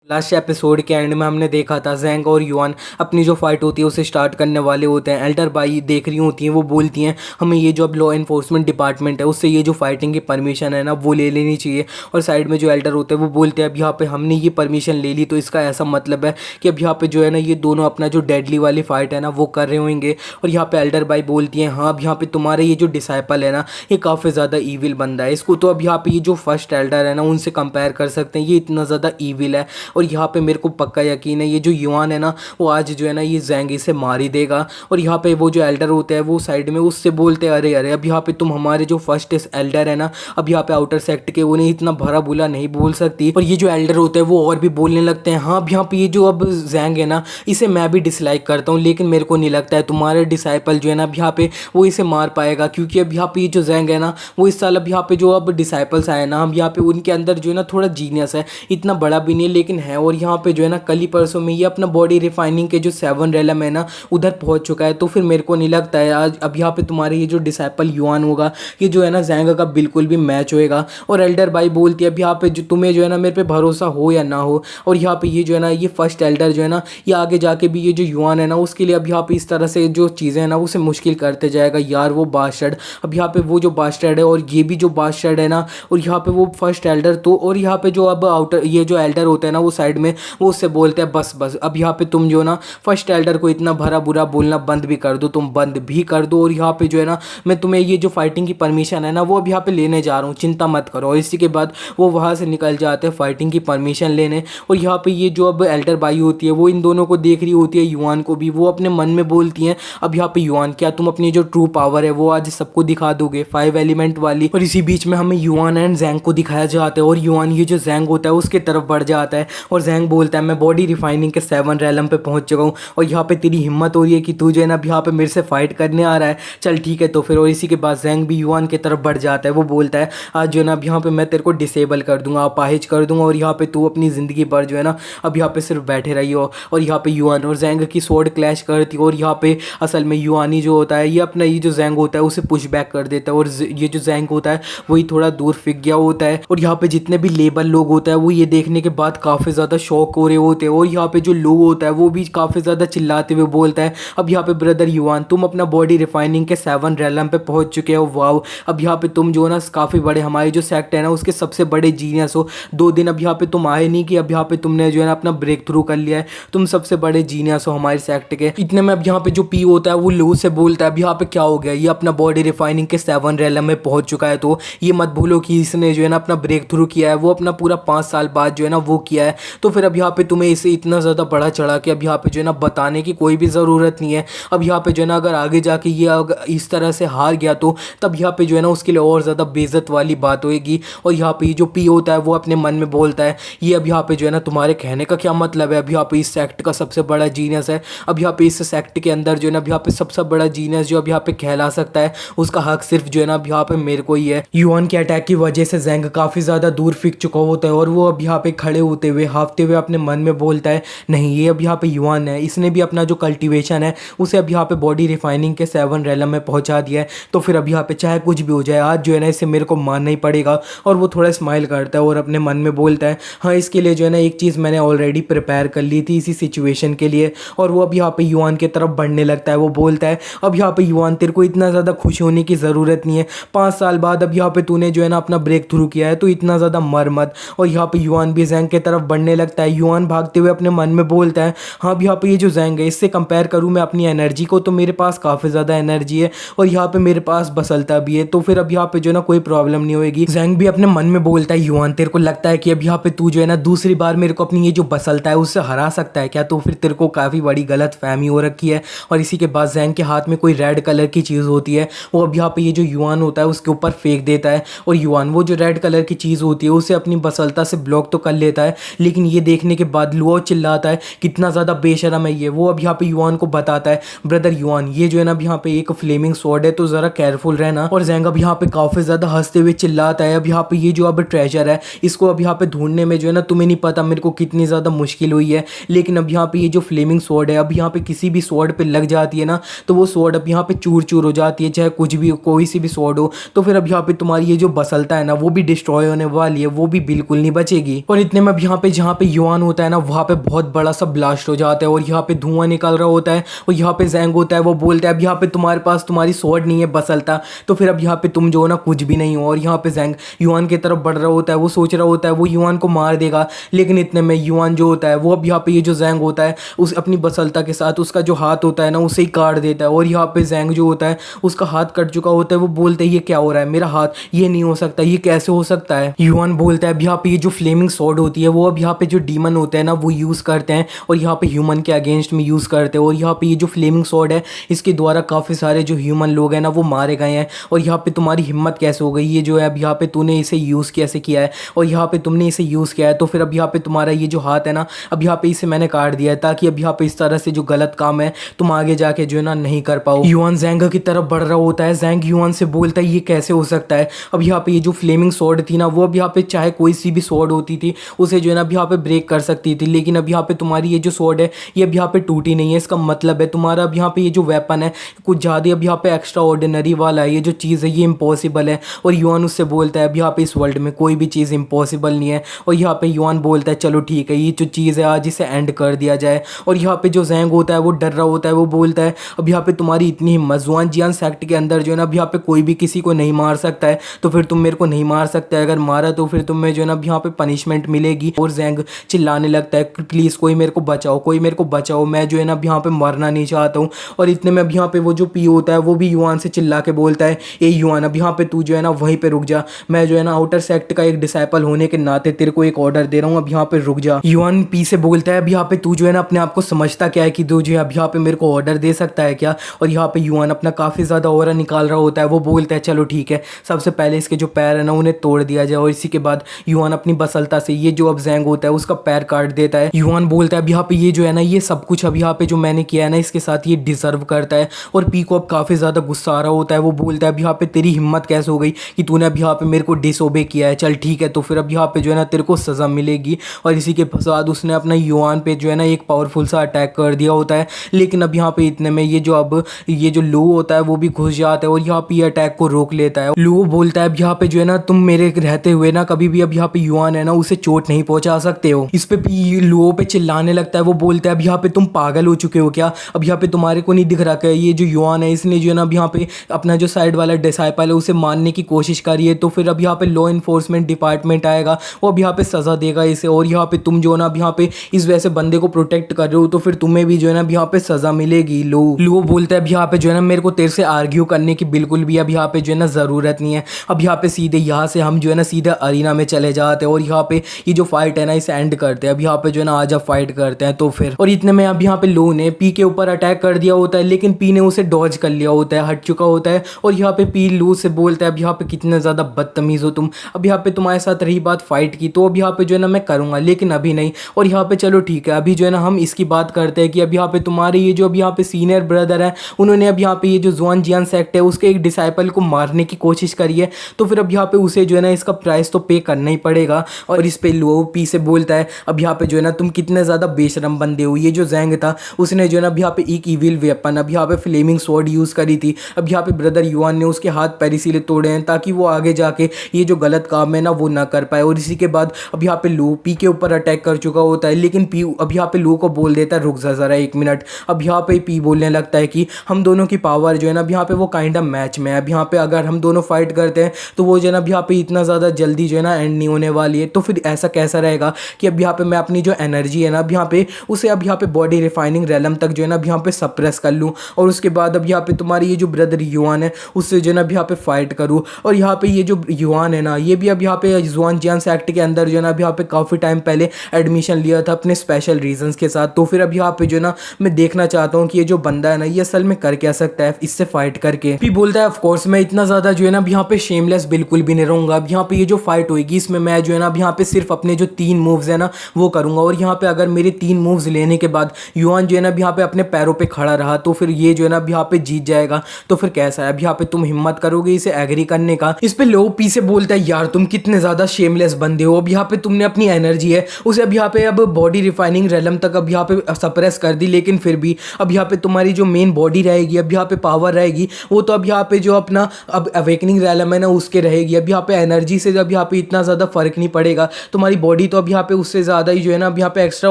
Last episode के and में हमने देखा था ज़ैंग और युआन अपनी जो फाइट होती है उसे स्टार्ट करने वाले होते हैं। एल्डर बाई देख रही होती हैं, वो बोलती हैं हमें ये जो अब लॉ एनफोर्समेंट डिपार्टमेंट है उससे ये जो फाइटिंग की परमिशन है ना वो ले लेनी चाहिए। और साइड में जो एल्डर होते हैं वो बोलते हैं अब यहाँ पे हमने ये परमिशन ले ली तो इसका ऐसा मतलब है कि अब यहाँ पे जो है ना ये दोनों अपना जो डेडली वाली फाइट है ना वो कर रहे होंगे। और यहाँ पे एल्डर बाई बोलती हैं हाँ अब यहाँ पे तुम्हारे ये जो डिसाइपल है ना ये काफ़ी ज़्यादा ईविल बंदा है, इसको तो अब यहाँ पे ये जो फर्स्ट एल्डर है ना उनसे कंपेयर कर सकते हैं, ये इतना ज़्यादा ईविल है। और यहाँ पे मेरे को पक्का यकीन है ये जो युआन है ना वो आज जो है ना ये ज़ैंग से मार ही देगा। और यहाँ पे वो जो एल्डर होते हैं वो साइड में उससे बोलते हैं अरे अरे अब यहाँ पे तुम हमारे जो फर्स्ट एल्डर है ना अब यहाँ पे आउटर सेक्ट के उन्हें इतना भरा बुला नहीं बोल सकती। और ये जो एल्डर होते हैं वो और भी बोलने लगते हैं हाँ अब यहाँ पे ये जो अब ज़ैंग है ना इसे मैं भी डिसलाइक करता हूँ, लेकिन मेरे को नहीं लगता है तुम्हारे डिसाइपल जो है ना अब यहाँ पे वो इसे मार पाएगा, क्योंकि अब यहाँ पे ये जो ज़ैंग है ना वो इस साल अब यहाँ पे जो अब डिसाइपल्स आए ना हम यहाँ पे उनके अंदर जो है ना थोड़ा जीनियस है, इतना बड़ा भी नहीं लेकिन है। और यहाँ पे जो है ना कल ही परसों में ये अपना बॉडी रिफाइनिंग के जो 7 रेलम है ना उधर पहुंच चुका है। तो फिर मेरे को नहीं लगता है आज अब यहाँ पे तुम्हारे ये जो डिसाइपल युआन होगा ये जो है ना ज़ैंग का बिल्कुल भी मैच होएगा। और एल्डर बाई बोलती है अब यहाँ पे जो तुम्हें जो है ना मेरे पे भरोसा हो या ना हो। और यहाँ पे ये जो है ना ये फर्स्ट एल्डर जो है ना ये आगे जाके भी ये जो युआन है ना उसके लिए अब यहाँ पे इस तरह से जो चीज़ें हैं ना उसे मुश्किल करते जाएगा यार वो बास्टर्ड। अब यहाँ पे वो जो बास्टर्ड है और ये भी जो बास्टर्ड है ना और यहाँ पे वो फर्स्ट एल्डर तो और यहाँ पे जो अब आउटर ये जो एल्डर होता है ना वो साइड में वो उससे बोलते हैं बस बस अब यहाँ पे तुम जो ना फर्स्ट एल्डर को इतना भरा बुरा बोलना बंद भी कर दो, तुम बंद भी कर दो। और यहाँ पे जो है ना मैं तुम्हें ये जो फाइटिंग की परमिशन है ना वो अब यहाँ पे लेने जा रहा हूँ, चिंता मत करो। और इसी के बाद वो वहाँ से निकल जाते हैं फाइटिंग की परमिशन लेने। और यहाँ पे ये जो अब एल्डर बाई होती है वो इन दोनों को देख रही होती है, युआन को भी, वो अपने मन में बोलती हैं अब यहाँ पे युआन क्या तुम अपनी जो ट्रू पावर है वो आज सबको दिखा दोगे 5 एलिमेंट वाली। और इसी बीच में हमें युआन एंड ज़ैंग को दिखाया जाता है और युआन ये जो ज़ैंग होता है उसके तरफ बढ़ जाता है और ज़ैंग बोलता है मैं बॉडी रिफाइनिंग के 7 रैलम पे पहुंच चुका हूँ और यहाँ पे तेरी हिम्मत हो रही है कि तू जो है ना अब यहाँ पे मेरे से फाइट करने आ रहा है, चल ठीक है तो फिर। और इसी के बाद ज़ैंग भी युआन की तरफ बढ़ जाता है, वो बोलता है आज जो है ना अब यहाँ पे मैं तेरे को डिसेबल कर दूंगा, अपाहिज कर दूंगा और यहाँ पे तू अपनी ज़िंदगी भर जो है ना अब यहाँ पे सिर्फ बैठे रही हो। और यहाँ पे युआन और ज़ैंग की स्वॉर्ड क्लैश करती है और यहाँ पे असल में युआनी जो होता है ये अपना ये जो ज़ैंग होता है उसे पुश बैक कर देता है और ये जो ज़ैंग होता है वही थोड़ा दूर फिक गया होता है। और यहाँ पे जितने भी लेबर लोग होता है वो ये देखने के बाद काफ़ी ज़्यादा शॉक हो रहे होते हैं और यहाँ पे जो लो होता है वो भी काफ़ी ज़्यादा चिल्लाते हुए बोलता है अब यहाँ पे ब्रदर युआन तुम अपना बॉडी रिफाइनिंग के 7 रैलम पे पहुंच चुके हो, वाओ अब यहाँ पे तुम जो ना काफ़ी बड़े हमारे जो सेक्ट है ना उसके सबसे बड़े जीनियस हो। 2 दिन अब यहाँ पे तुम आए नहीं कि अब यहाँ पे तुमने जो है ना अपना ब्रेक थ्रू कर लिया है, तुम सबसे बड़े जीनियस हो हमारे सेक्ट के। इतने में अब यहाँ पे जो पी होता है वो लो से बोलता है अब यहाँ पे क्या हो गया, ये अपना बॉडी रिफाइनिंग के 7 रैलम में पहुंच चुका है तो ये मत भूलो कि इसने जो है ना अपना ब्रेक थ्रू किया है, वो अपना पूरा 5 साल बाद जो है ना वो किया है। तो फिर अब यहाँ पे तुम्हें इसे इतना ज़्यादा बड़ा चढ़ा के अब यहाँ पे जो है ना बताने की कोई भी ज़रूरत नहीं है। अब यहाँ पे जो है ना अगर आगे जाके ये इस तरह से हार गया तो तब यहाँ पे जो है ना उसके लिए और ज़्यादा बेइज्जत वाली बात होएगी। और यहाँ पे ये जो पी होता है वो अपने मन में बोलता है ये अब यहाँ पे जो है ना तुम्हारे कहने का क्या मतलब है, अब यहाँ पे इस सेक्ट का सबसे बड़ा जीनियस है, अब यहाँ पे इस सेक्ट के अंदर जो है ना अब यहाँ पे सबसे बड़ा जीनियस जो अब यहाँ पे कहला सकता है उसका हक सिर्फ जो है ना अब यहाँ पे मेरे को ही है। युआन के अटैक की वजह से ज़ैंग काफ़ी ज़्यादा दूर फिक चुका होता है और वो अब यहाँ पे खड़े होते हुए हाफते हुए अपने मन में बोलता है नहीं ये अब यहाँ पे युआन है, इसने भी अपना जो कल्टीवेशन है उसे अब यहाँ पे बॉडी रिफाइनिंग के 7 रैलम में पहुँचा दिया है। तो फिर अब यहाँ पे चाहे कुछ भी हो जाए आज जो है ना इसे मेरे को मानना ही पड़ेगा। और वो थोड़ा स्माइल करता है और अपने मन में बोलता है हाँ इसके लिए जो है ना एक चीज़ मैंने ऑलरेडी प्रिपेयर कर ली थी इसी सिचुएशन के लिए। और वो अब यहाँ पे युआन की तरफ बढ़ने लगता है, वो बोलता है अब यहाँ पे युआन तेरे को इतना ज़्यादा खुश होने की ज़रूरत नहीं है, 5 साल बाद अब यहाँ पे तूने जो है ना अपना ब्रेक थ्रू किया है तो इतना ज़्यादा मर मत। और यहाँ पे युआन भी ज़ैंग की तरफ बढ़ने लगता है, युआन भागते हुए अपने मन में बोलता है हाँ अब यहाँ पे ये जो ज़ैंग है इससे कंपेयर करूँ मैं अपनी एनर्जी को तो मेरे पास काफ़ी ज़्यादा एनर्जी है और यहाँ पे मेरे पास बसलता भी है, तो फिर अब यहाँ पे जो है ना कोई प्रॉब्लम नहीं होगी। ज़ैंग भी अपने मन में बोलता है युआन तेरे को लगता है कि अब यहाँ पे तू जो है ना दूसरी बार मेरे को अपनी ये जो बसलता है उससे हरा सकता है क्या, तो फिर तेरे को काफ़ी बड़ी गलत फहमी हो रखी है। और इसी के बाद ज़ैंग के हाथ में कोई रेड कलर की चीज़ होती है, वो अब यहाँ पे ये जो युआन होता है उसके ऊपर फेंक देता है और युआन वो जो रेड कलर की चीज़ होती है उसे अपनी बसलता से ब्लॉक तो कर लेता है, लेकिन ये देखने के बाद लुओ चिल्लाता है कितना ज़्यादा बेशरम है ये। वो अब यहाँ पे युआन को बताता है ब्रदर युआन ये जो है ना अब यहाँ पे एक फ्लेमिंग स्वॉर्ड है तो ज़रा केयरफुल रहना। और ज़ैंग अब यहाँ पे काफ़ी ज़्यादा हंसते हुए चिल्लाता है अब यहाँ पे ये जो अब ट्रेजर है इसको अब यहाँ पे ढूंढने में जो है ना तुम्हें नहीं पता मेरे को कितनी ज़्यादा मुश्किल हुई है, लेकिन अब यहाँ पे ये जो फ्लेमिंग स्वॉर्ड है अब यहाँ पे किसी भी स्वॉर्ड पे लग जाती है ना तो वो स्वॉर्ड अब यहाँ पे चूर चूर हो जाती है, चाहे कुछ भी कोई सी भी स्वॉर्ड हो। तो फिर अब यहाँ पे तुम्हारी ये जो बसलता है ना वो भी डिस्ट्रॉय होने वाली है, वो भी बिल्कुल नहीं बचेगी। और इतने में अब यहाँ पे जहाँ पे युआन होता है ना वहाँ पे बहुत बड़ा सा ब्लास्ट हो जाता है और यहाँ पे धुआं निकल रहा होता है और यहाँ पे जैंग होता है वो बोलता है अब यहाँ पे तुम्हारे पास तुम्हारी स्वॉर्ड नहीं है बसलता, तो फिर अब यहाँ पे तुम जो हो ना कुछ भी नहीं हो। और यहाँ पे जैंग युआन की तरफ बढ़ रहा होता है, वो सोच रहा होता है वो युआन को मार देगा, लेकिन इतने में युआन जो होता है वो अब यहाँ पे ये जो जैंग होता है उस अपनी बसलता के साथ उसका जो हाथ होता है ना उसे ही काट देता है। और यहाँ पे जैंग जो होता है उसका हाथ कट चुका होता है, वो बोलते हैं ये क्या हो रहा है, मेरा हाथ, ये नहीं हो सकता, ये कैसे हो सकता है। युआन बोलता है अब यहाँ पे ये जो फ्लेमिंग स्वॉर्ड होती है वो अब यहाँ पे जो डीमन होते हैं ना वो यूज़ करते हैं और यहाँ पे ह्यूमन के अगेंस्ट में यूज़ करते हैं। और यहाँ पे ये जो फ्लेमिंग स्वॉर्ड है इसके द्वारा काफ़ी सारे जो ह्यूमन लोग हैं ना वो मारे गए हैं। और यहाँ पे तुम्हारी हिम्मत कैसे हो गई, ये जो है अब यहाँ पे तूने इसे यूज़ कैसे किया है और यहाँ पे तुमने इसे यूज़ किया है, तो फिर अब यहाँ पे तुम्हारा ये जो हाथ है ना अब यहाँ पे इसे मैंने काट दिया है ताकि अब यहाँ पे इस तरह से जो गलत काम है तुम आगे जाके जो है ना नहीं कर पाओ। युआन जैंग की तरफ बढ़ रहा होता है, जैंग युआन से बोलता है ये कैसे हो सकता है। अब यहाँ पे ये जो फ्लेमिंग स्वॉर्ड थी ना वो अब यहाँ पे चाहे कोई सी भी स्वॉर्ड होती थी उसे जो है ना अब यहाँ पे ब्रेक कर सकती थी, लेकिन अब यहाँ पे तुम्हारी ये जो स्वॉर्ड है ये अब यहाँ पे टूटी नहीं है। इसका मतलब है तुम्हारा अब यहाँ पे ये जो वेपन है कुछ ज़्यादा अब यहाँ पे एक्स्ट्रा ऑर्डिनरी वाला है, ये जो चीज़ है ये इम्पॉसिबल है। और युआन उससे बोलता है अब यहाँ पे इस वर्ल्ड में कोई भी चीज़ इम्पॉसिबल नहीं है। और यहाँ पे युआन बोलता है चलो ठीक है ये जो चीज़ है आज इसे एंड कर दिया जाए। और यहाँ पे जो जैंग होता है वो डर रहा होता है, वो बोलता है अब यहाँ पे तुम्हारी इतनी हिम्मत, जुआनजियान सेक्ट के अंदर जो है ना अब यहाँ पे कोई भी किसी को नहीं मार सकता है, तो फिर तुम मेरे को नहीं मार सकते, अगर मारा तो फिर तुम्हें जो है ना अब यहाँ पे पनिशमेंट मिलेगी। और जैंग चिल्लाने लगता है प्लीज़ कोई मेरे को बचाओ, कोई मेरे को बचाओ, मैं जो है ना अब यहाँ पे मरना नहीं चाहता हूँ। और इतने में अब यहाँ पे वो जो पी होता है वो भी युआन से चिल्ला के बोलता है ए युआन अब यहाँ पे तू जो है ना वहीं पे रुक जा, मैं जो है ना आउटर सेक्ट का एक डिसाइपल होने के नाते तेरे को एक ऑर्डर दे रहा हूँ, अब यहाँ पे रुक जा। युआन पी से बोलता है अब यहाँ पे तू जो है ना अपने आप को समझता क्या है कि तू जो है अब यहाँ पे मेरे को ऑर्डर दे सकता है क्या। और यहाँ पे युआन अपना काफ़ी ज़्यादा ऑरा निकाल रहा होता है, वो बोलता है चलो ठीक है सबसे पहले इसके जो पैर है ना उन्हें तोड़ दिया जाए। और इसी के बाद युआन अपनी बसलता से ये जो अब जैंग होता है उसका पैर काट देता है। युआन बोलता है अब यहाँ पे ये जो है ना ये सब कुछ अब यहाँ पे जो मैंने किया है ना इसके साथ ये डिजर्व करता है। और पी को अब काफ़ी ज़्यादा गुस्सा आ रहा होता है, वो बोलता है अब यहाँ पे तेरी हिम्मत कैसे हो गई कि तूने अब यहाँ पे मेरे को डिसओबे किया है, चल ठीक है तो फिर अब यहाँ पे जो है ना तेरे को सज़ा मिलेगी। और इसी के बाद उसने अपना युआन पे जो है ना एक पावरफुल सा अटैक कर दिया होता है, लेकिन अब यहाँ पे इतने में ये जो लू होता है वो भी घुस जाता है और यहाँ पे अटैक को रोक लेता है। लू बोलता है अब यहाँ पे जो है ना तुम मेरे रहते हुए ना कभी भी अब यहाँ पे युआन है ना उसे चोट नहीं पहुंचा सकते हो। इस पे लू पे चिल्लाने लगता है, वो बोलता है अब यहाँ पे तुम पागल हो चुके हो क्या, अब यहाँ पे तुम्हारे को नहीं दिख रहा क्या ये जो युआन है इसने जो है ना अब यहाँ पे अपना जो साइड वाला डिसाइपल है उसे मारने की कोशिश करी है, तो फिर अब यहाँ पे लॉ इन्फोर्समेंट डिपार्टमेंट आएगा, वो अब यहाँ पे सजा देगा इसे। और यहाँ पे तुम जो है ना अब यहाँ पे इस वजह से बंदे को प्रोटेक्ट कर रहे हो तो फिर तुम्हें भी जो है ना अब यहाँ पे सजा मिलेगी। लू बोलता है अब यहाँ पे जो है ना मेरे को तेरे से आर्ग्यू करने की बिल्कुल भी अब यहाँ पे जो है ना ज़रूरत नहीं है, अब यहाँ पे सीधे यहाँ से हम जो है ना सीधे अरीना में चले जाते हैं और यहाँ पे ये जो फाइट है ना इसे एंड करते हैं। अब यहाँ पे जो है ना आज अब फाइट करते हैं। तो फिर और इतने में अब यहाँ पे लो ने पी के ऊपर अटैक कर दिया होता है, लेकिन पी ने उसे डॉज कर लिया होता है, हट चुका होता है। और यहाँ पे पी लू से बोलता है अब यहाँ पे कितने ज़्यादा बदतमीज़ हो तुम, अब यहाँ पे तुम्हारे साथ रही बात फाइट की तो अब यहाँ पे जो है ना मैं करूँगा लेकिन अभी नहीं। और यहाँ पे चलो ठीक है अभी जो है ना हम इसकी बात करते हैं कि अब यहाँ पे तुम्हारे ये जो अब यहाँ पे सीनियर ब्रदर है उन्होंने अब यहाँ पे ये जो जुआनजियान सेक्ट है उसके एक डिसाइपल को मारने की कोशिश करी है, तो फिर अब यहाँ पे उसे जो है ना इसका प्राइस तो पे करना ही पड़ेगा। और इस पे लो पी से बोलता है अब यहाँ पे जो है ना तुम कितने ज़्यादा बेशरम बंदे हो, ये जो जैंग था उसने जो है ना अब यहाँ पे एक इविल वेपन अब यहाँ पे फ्लेमिंग स्वॉर्ड यूज़ करी थी, अब यहाँ पे ब्रदर युआन ने उसके हाथ पैर इसीलिए तोड़े हैं ताकि वो आगे जाके ये जो गलत काम है ना वो ना कर पाए। और इसी के बाद अब यहाँ पे लो पी के ऊपर अटैक कर चुका होता है, लेकिन पी अब यहाँ पे लो को बोल देता है रुक जा ज़रा एक मिनट। अब यहाँ पे पी बोलने लगता है कि हम दोनों की पावर जो है ना अब यहाँ पे वो काइंड ऑफ मैच में है, अब यहाँ पे अगर हम दोनों फाइट करते हैं तो वो जो है ना अब यहाँ पे इतना ज़्यादा जल्दी जो है ना एंड नहीं होने वाली है। तो फिर ऐसा कैसा रहेगा कि अब यहाँ पे मैं अपनी जो एनर्जी है ना अब यहाँ पे उसे अब यहाँ पे बॉडी रिफाइनिंग रैलम तक जो है ना अब यहाँ पे सप्रेस कर लूँ और उसके बाद अब यहाँ पे तुम्हारी ये जो ब्रदर युआन है उससे जो है ना अब यहाँ पे फाइट करूँ। और यहाँ पे ये जो युआन है ना ये भी अब यहाँ पे जुआनजियान सेक्ट के अंदर जो है ना अब यहाँ पे काफ़ी टाइम पहले एडमिशन लिया था अपने स्पेशल रीजंस के साथ, तो फिर अब यहाँ पे जो है ना मैं देखना चाहता हूँ कि ये जो बंदा है ना ये असल में कर क्या सकता है इससे फाइट करके। फिर बोलता है ऑफ कोर्स मैं इतना ज़्यादा जो है ना अब यहाँ पे शेमलेस बिल्कुल भी नहीं रहूँगा, अब यहाँ पे ये जो फाइट होगी इसमें मैं जो है ना अब यहाँ पे सिर्फ अपने जो 3 मूव्स है ना वो करूँगा। और यहाँ पे अगर मेरे 3 मूव्स लेने के बाद युआन जो है ना अब यहाँ पे अपने पैरों पे खड़ा रहा तो फिर ये जो है ना अब यहाँ पे जीत जाएगा। तो फिर कैसा है अब यहाँ पे तुम हिम्मत करोगे इसे एग्री करने का। इस पे लो पी से बोलता है यार तुम कितने ज़्यादा शेमलेस बंदे हो, अब यहाँ पे तुमने अपनी एनर्जी है उसे अब यहाँ पे अब बॉडी रिफाइनिंग रेलम तक अब यहाँ पे सप्रेस कर दी, लेकिन फिर भी अब यहाँ पे तुम्हारी जो मेन बॉडी रहेगी अब यहाँ पे पावर रहेगी वो तो अब यहाँ पे जो अपना अब अवेकनिंग रेलम है ना उसके रहेगी। अब यहाँ पे एनर्जी से जब यहाँ पे इतना ज़्यादा फर्क नहीं पड़ेगा, तुम्हारी बॉडी तो अब अब यहाँ पे उससे ज़्यादा ही जो है ना अब यहाँ पे एक्स्ट्रा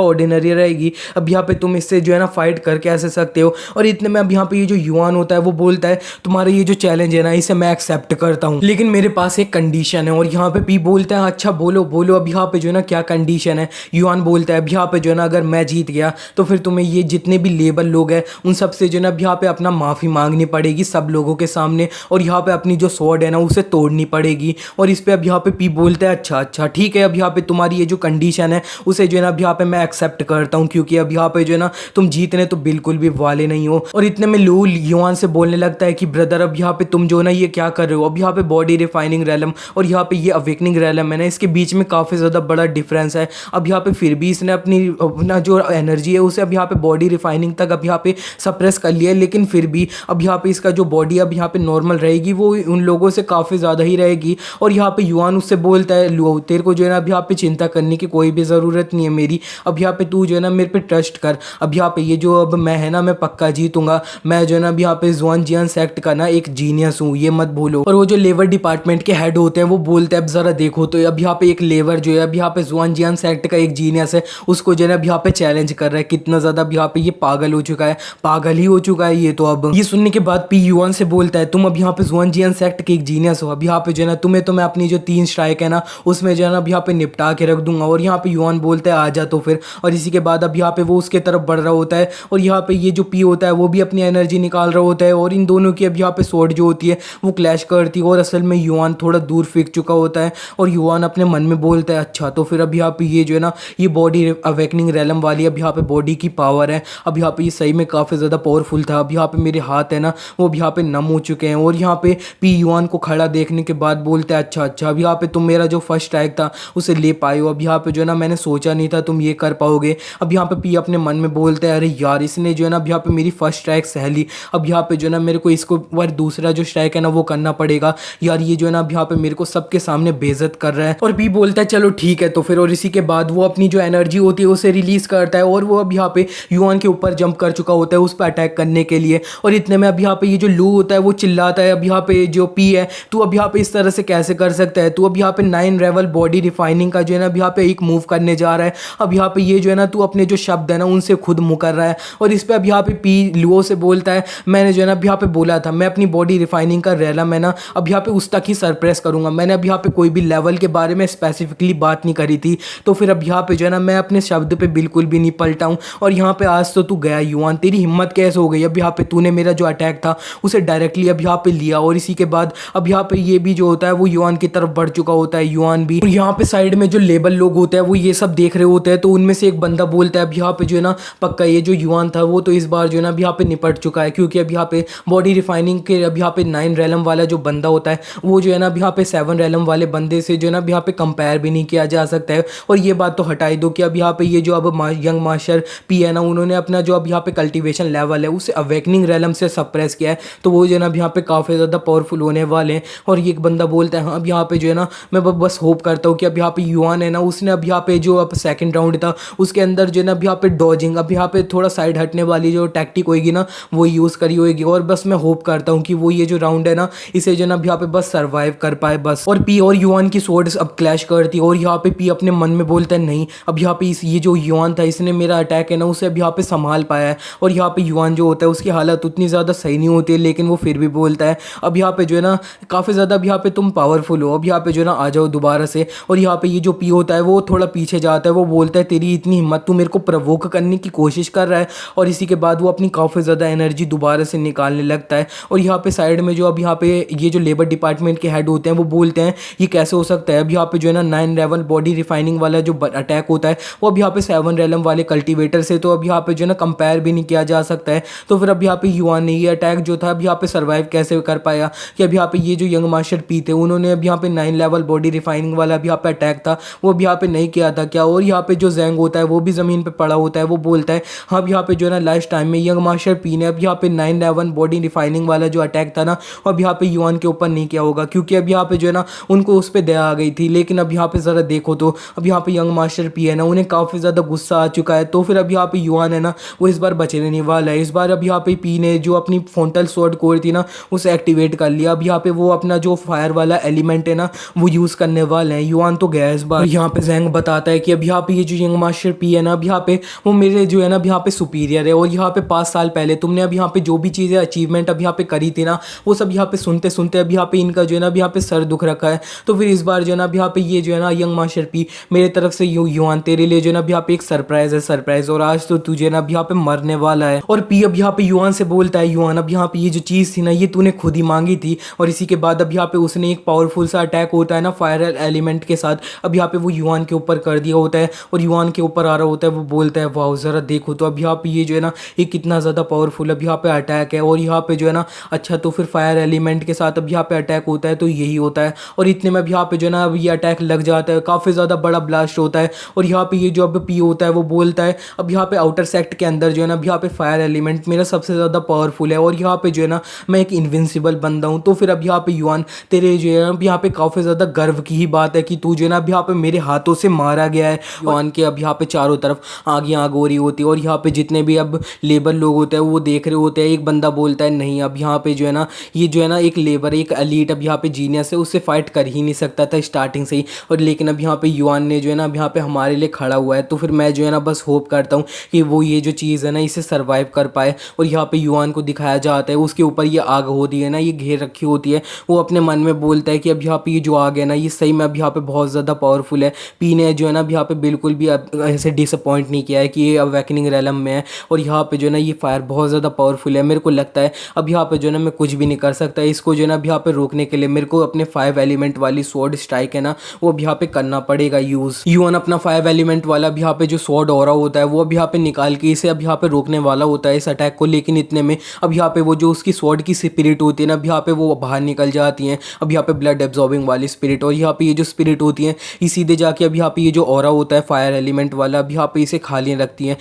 ऑर्डिनरी रहेगी। अब यहाँ पे तुम इससे जो है ना फाइट कर कैसे सकते हो। और इतने में अब यहाँ पे ये जो युआन होता है वो बोलता है तुम्हारा ये जो चैलेंज है ना इसे मैं एक्सेप्ट करता हूँ, लेकिन मेरे पास एक कंडीशन है। और यहाँ पे पी बोलता है अच्छा बोलो बोलो अब यहाँ पे जो है ना क्या कंडीशन है। युआन बोलता है अब यहाँ पे जो है ना अगर मैं जीत गया तो फिर तुम्हें ये जितने भी लेबर लोग हैं उन सब से जो है ना अब यहाँ पे अपना माफ़ी मांगनी पड़ेगी सब लोगों के सामने, और यहाँ पे अपनी जो स्वॉर्ड है ना उसे तोड़नी पड़ेगी। और इस पे अब यहाँ पे पी बोलता है अच्छा अच्छा ठीक है अब यहाँ पे तुम्हारी ये जो कंडीशन है उसे जो है ना अब यहाँ पे मैं एक्सेप्ट करता हूँ, क्योंकि अब यहाँ पे जो है ना तुम जीतने तो बिल्कुल भी वाले नहीं हो। और इतने में लू युआन से बोलने लगता है कि ब्रदर अब यहाँ पे तुम जो है ना ये क्या कर रहे हो। अब यहाँ पे बॉडी रिफाइनिंग रैलम और यहाँ पे ये अवेकनिंग रैलम है ना इसके बीच में काफ़ी ज़्यादा बड़ा डिफरेंस है। अब यहाँ पे फिर भी इसने अपना जो एनर्जी है उसे अब यहाँ पे बॉडी रिफाइनिंग तक अब यहाँ पे सप्रेस कर लिया है, लेकिन फिर भी अब यहाँ पे इसका जो बॉडी अब यहाँ पे नॉर्मल रहेगी वो उन लोगों से काफ़ी ज़्यादा ही रहेगी। और यहाँ पे युआन उससे बोलता है लो तेरे को जो है ना अब यहाँ पे चिंता करने की कोई भी ज़रूरत नहीं है मेरी, अब यहाँ पे तू जो है ना मेरे पे ट्रस्ट कर। अब यहाँ पे ये जो अब मैं है ना मैं पक्का जीतूंगा, मैं जो है ना अब यहाँ पे जुआनजियान सेक्ट का ना एक जीनियस हूँ ये मत भूलो। और वो जो लेबर डिपार्टमेंट के हेड होते हैं वो बोलते हैं अब ज़रा देखो तो अब यहाँ पे एक लेबर जो है अब यहाँ पे जुआनजियान सेक्ट का एक जीनियस है उसको जो है ना अब यहाँ पे चैलेंज कर रहा है। कितना ज़्यादा अब यहाँ पे ये पागल हो चुका है, पागल ही हो चुका है ये तो। अब ये सुनने के बाद पी युआन से बोलता है तुम अब यहाँ पे जुआनजियान सेक्ट के एक जीनियस हो, अब यहाँ पे जो है ना तुम्हें तो मैं अपनी जो 3 स्ट्राइक है ना उसमें जो है ना अब यहाँ पे निपटा के रख दूंगा। और यहाँ पे युआन बोलता है आ जा तो फिर, और इसी के बाद अब यहाँ पे वो उसके तरफ बढ़ रहा होता है और यहाँ पे ये जो पी होता है वो भी अपनी एनर्जी निकाल रहा होता है और इन दोनों की अब यहाँ पे स्वॉर्ड जो होती है वो क्लैश करती है। और असल में युआन थोड़ा दूर फेंक चुका होता है और युआन अपने मन में बोलता है अच्छा तो फिर अब यहाँ पे ये जो है ना ये बॉडी अवेकनिंग रैलम वाली अब यहाँ पे बॉडी की पावर है, अब यहाँ पे ये सही में काफ़ी ज़्यादा पावरफुल था। अब यहाँ पे मेरे हाथ है ना वो अब यहाँ पे नम हो चुके हैं। और यहाँ पे पी युआन को खड़ा देखने के बाद बोलता है अच्छा अच्छा अब यहाँ पे तुम मेरा जो फर्स्ट स्ट्राइक था उसे ले पाए हो, अब यहाँ पे जो है ना मैंने सोचा नहीं था तुम ये कर पाओगे। अब यहाँ पे पी अपने मन में बोलता है अरे यार इसने जो है ना अब यहाँ पे मेरी फर्स्ट स्ट्राइक सह ली, अब यहाँ पे जो है ना मेरे को इसको बार दूसरा जो स्ट्राइक है ना वो करना पड़ेगा यार, ये जो है ना अब यहाँ पे मेरे को सबके सामने बेइज्जत कर रहा है। और पी बोलता है चलो ठीक है तो फिर, और इसी के बाद वो अपनी जो एनर्जी होती है उसे रिलीज करता है और वो अब यहाँ पे युआन के ऊपर जंप कर चुका होता है उस पर अटैक करने के लिए। और इतने में अब यहाँ पे ये जो लू होता है वो चिल्लाता है अब यहाँ पे जो पी है तू अब यहाँ पे इस तरह से कैसे कर सकता है, तू अब यहाँ पे 9 लेवल बॉडी रिफाइनिंग का जो है ना अब यहाँ पे एक मूव करने जा रहा है, अब यहाँ पे ये जो है ना तू अपने जो शब्द है ना उनसे खुद मुकर रहा है। और इस पे अब यहाँ पे पी लुओ से बोलता है मैंने जो है ना अब यहाँ पे बोला था मैं अपनी बॉडी रिफाइनिंग का रैला मैं ना अब यहाँ पे उस तक ही सरप्रेस करूंगा, मैंने अब यहाँ पे कोई भी लेवल के बारे में स्पेसिफिकली बात नहीं करी थी, तो फिर अब यहाँ पे जो है ना मैं अपने शब्द पे बिल्कुल भी नहीं पलटा हूँ। और यहाँ पे आज तो तू गया युआन, तेरी हिम्मत कैसे हो गई, अब यहाँ पे तूने मेरा जो अटैक था उसे डायरेक्टली अब यहाँ पे लिया। और इसी के बाद अब यहाँ पे ये भी जो होता है वो युआन की तरफ बढ़ चुका होता है, युआन भी। और यहाँ पे साइड में जो लेबल लोग होते हैं वो ये सब देख रहे होते हैं, तो उनमें से एक बंदा बोलता है अब यहाँ पे जो है ना पक्का ये जो युआन था वो तो इस बार जो है ना अब यहाँ पे निपट चुका है, क्योंकि अब यहाँ पे बॉडी रिफाइनिंग के अब यहाँ पे 9 रैलम वाला जो बंदा होता है वो जो है ना अब यहाँ पे 7 रैलम वाले बंदे से जो है ना अब यहाँ पे कंपेयर भी नहीं किया जा सकता है। और ये बात तो हटाई दो कि अब यहाँ पे ये जो अब यंग मास्टर पी है ना उन्होंने अपना जो अब यहाँ पे कल्टीवेशन लेवल है उसे अवेकनिंग रैलम से सप्रेस किया है, तो वो जो है ना अब यहाँ पे काफ़ी ज़्यादा पावरफुल होने वाले हैं। और ये एक बंदा बोलता है हाँ अब यहाँ पे जो है ना मैं बस होप करता हूँ कि अब यहाँ पे युआन है ना उसने अब यहाँ पे जो अब सेकंड राउंड था उसके अंदर जो है ना अब यहाँ पे डॉजिंग अब यहाँ पे थोड़ा साइड हटने वाली जो टैक्टिक होगी ना वो यूज़ करी होगी। और बस मैं होप करता हूँ कि वो ये जो राउंड है ना इसे जो है ना अब यहाँ पे बस सर्वाइव कर पाए बस। और पी और युआन की स्वॉर्ड्स अब क्लैश करती है और यहाँ पे पी अपने मन में बोलता है नहीं अब यहाँ पे ये जो युआन था इसने मेरा अटैक है ना उसे अब यहाँ पे संभाल पाया है। और यहाँ पे युआन जो होता है उसकी हालत उतनी ज़्यादा सही नहीं होती है, लेकिन वो फिर भी बोलता है अब यहाँ पे जो है ना काफ़ी ज़्यादा अब यहाँ पे तुम पावरफुल हो, अब यहाँ पे जो है ना आ जाओ दोबारा से। और यहाँ पे ये जो पी होता है वो थोड़ा पीछे जाता है, वो बोलता है तेरी इतनी हिम्मत, तू मेरे को प्रवोक करने की कोशिश कर रहा है। और इसी के बाद वो अपनी काफ़ी ज़्यादा एनर्जी दोबारा से निकालने लगता है। और यहाँ पे साइड में जो अब यहाँ पे ये जो लेबर डिपार्टमेंट के हेड होते हैं वो बोलते हैं ये कैसे हो सकता है, अब यहाँ पे जो है ना 9 लेवल बॉडी रिफाइनिंग वाला जो अटैक होता है वो अब यहाँ पे 7 रैलम वाले कल्टीवेटर से तो अब यहाँ पे जो है ना कंपेयर भी नहीं किया जा सकता है। तो फिर अब यहाँ पे युआन ने ये अटैक जो था अब यहाँ पे सर्वाइव कैसे कर पाया कि अब यहाँ पे ये जो यंग मास्टर पी थे उन्होंने अब यहाँ पे 9 लेवल बॉडी रिफाइनिंग वाला अब यहाँ पे अटैक था वो अब यहाँ पे नहीं किया था क्या। और यहाँ पे जो जैंग होता है वो भी ज़मीन पे पड़ा होता है, वो बोलता है हाँ अब यहाँ पे जो है ना लास्ट टाइम में यंग मास्टर पी ने अब यहाँ पे 9 लेवल बॉडी रिफाइनिंग वाला जो अटैक था ना अब यहाँ पे युआन के ऊपर नहीं किया होगा, क्योंकि अब यहाँ पे जो है ना उनको उस पर दया आ गई थी। लेकिन अब यहाँ पे ज़रा देखो तो अब यहाँ पे यंग मास्टर पी है ना उन्हें काफ़ी ज़्यादा गुस्सा आ चुका है, तो फिर अब यहाँ पे युआन है ना वो इस बार बचने नहीं वाला है। इस बार अब यहाँ पे पी ने जो अपनी फ्रंटल स्वॉर्ड कोर थी ना उसे एक्टिवेट कर लिया, अब यहाँ पे वो अपना जो फायर वाला एलिमेंट है ना वो यूज़ करने वाले हैं। युआन तो गया इस बार, यहाँ पे ज़ैंग बताता है कि अब यहाँ पे ये जो यंग मास्टर पी है ना, अब यहाँ पे वो मेरे जो है ना अब यहाँ पे सुपीरियर है, और यहाँ पे 5 साल पहले तुमने अब यहाँ पे जो भी चीज़ें अचीवमेंट अब यहाँ पे करी थी ना, वो सब यहाँ पे सुनते सुनते अब यहाँ पे इनका जो है ना अब यहाँ पे सर दुख रखा है। तो फिर इस बार जो है ना अब यहाँ पे ये जो है ना यंग मास्टर पी मेरे तरफ से युआन तेरे लिए जो है ना अब यहाँ पे एक सरप्राइज है, सरप्राइज, और आज तो तुझे ना अब यहाँ पे मरने वाला है। और पी अब यहाँ पे युआन से बोलता है, युआन अब यहाँ पे ये जो चीज़ थी ना ये तूने खुद ही मांगी थी। और इसी के बाद अब यहाँ पे उसने एक पावरफुल सा अटैक होता है ना फायर एलिमेंट के साथ, अब यहाँ पे वो युआन के ऊपर कर दिया होता है, और युआन के ऊपर आ रहा होता है। वो बोलता है वाह ज़रा देखो तो अब यहाँ पे ये जो है ना ये कितना ज़्यादा पावरफुल अब यहाँ पे अटैक है। और यहाँ पे जो है ना अच्छा तो फिर फायर एलिमेंट के साथ अब यहाँ पे अटैक होता है, तो यही होता है। और इतने में अब यहाँ पे जो है ना अब ये अटैक लग जाता है, काफ़ी ज़्यादा बड़ा ब्लास्ट होता है। और यहाँ पे ये जो अब पी होता है वो बोलता है अब यहाँ पे आउटर सेक्ट के अंदर जो है ना अब यहाँ पे फायर एलिमेंट मेरा सबसे ज़्यादा पावरफुल है, और यहाँ पे जो है ना मैं एक इनविंसिबल बंदा हूँ। तो फिर अब यहाँ पे युआन तेरे जो है ना अब यहाँ पे काफ़ी ज़्यादा गर्व की ही बात है कि तू जो है ना अब यहाँ पे मेरे हाथों से मारा गया है। युआन के अब यहाँ पे चारों तरफ आग ही आग हो रही होती है, और यहाँ पे जितने भी अब लेबर लोग होते हैं वो देख रहे होते हैं। एक बंदा बोलता है नहीं अब यहाँ पे जो है ना ये जो है ना एक लेबर एक एलीट अब यहाँ पे जीनियस है, उससे फाइट कर ही नहीं सकता था स्टार्टिंग से ही, और लेकिन अब यहाँ पे युआन ने जो है ना अब यहाँ पे हमारे लिए खड़ा हुआ है। तो फिर मैं जो है ना बस होप करता हूँ कि वो ये जो चीज़ है ना इसे सर्वाइव कर पाए। और यहाँ पे युआन को दिखाया जाता है उसके ऊपर ये आग होती है ना, ये घेर रखी होती है। वो अपने मन में बोलता है कि अब यहाँ पे ये जो आग है ना ये सही में अब यहाँ पे बहुत ज़्यादा पावरफुल है। पी ने जो है ना अब यहाँ पे बिल्कुल भी ऐसे डिसअपॉइंट नहीं किया है कि ये अवेकनिंग रेलम में है, और यहाँ पे जो है ना ये फायर बहुत ज़्यादा पावरफुल है। मेरे को लगता है अब यहाँ पे जो है ना मैं कुछ भी नहीं कर सकता इसको जो है ना अब यहाँ पे रोकने के लिए मेरे को अपने 5 एलिमेंट वाली स्वॉर्ड स्ट्राइक है ना वो अब यहाँ पे करना पड़ेगा यूज़। युआन अपना 5 एलिमेंट वाला अब यहाँ पे जो स्वॉर्ड ऑरा होता है वो अब यहाँ पे निकाल के इसे अब यहाँ पे रोकने वाला होता है इस अटैक को, लेकिन इतने में अब यहाँ पे वो जो उसकी स्वॉर्ड की स्पिरिट होती है ना अब यहाँ पे वो बाहर निकल जाती हैं, अब यहाँ पे ब्लड एब्जॉर्बिंग वाली स्पिरिट। और यहाँ पे ये जो स्पिरिट होती है ये सीधे जाके अब यहाँ पे ये जो ऑरा होता है फायर एलिमेंट वाला अब यहाँ पे इसे खाने लगती है,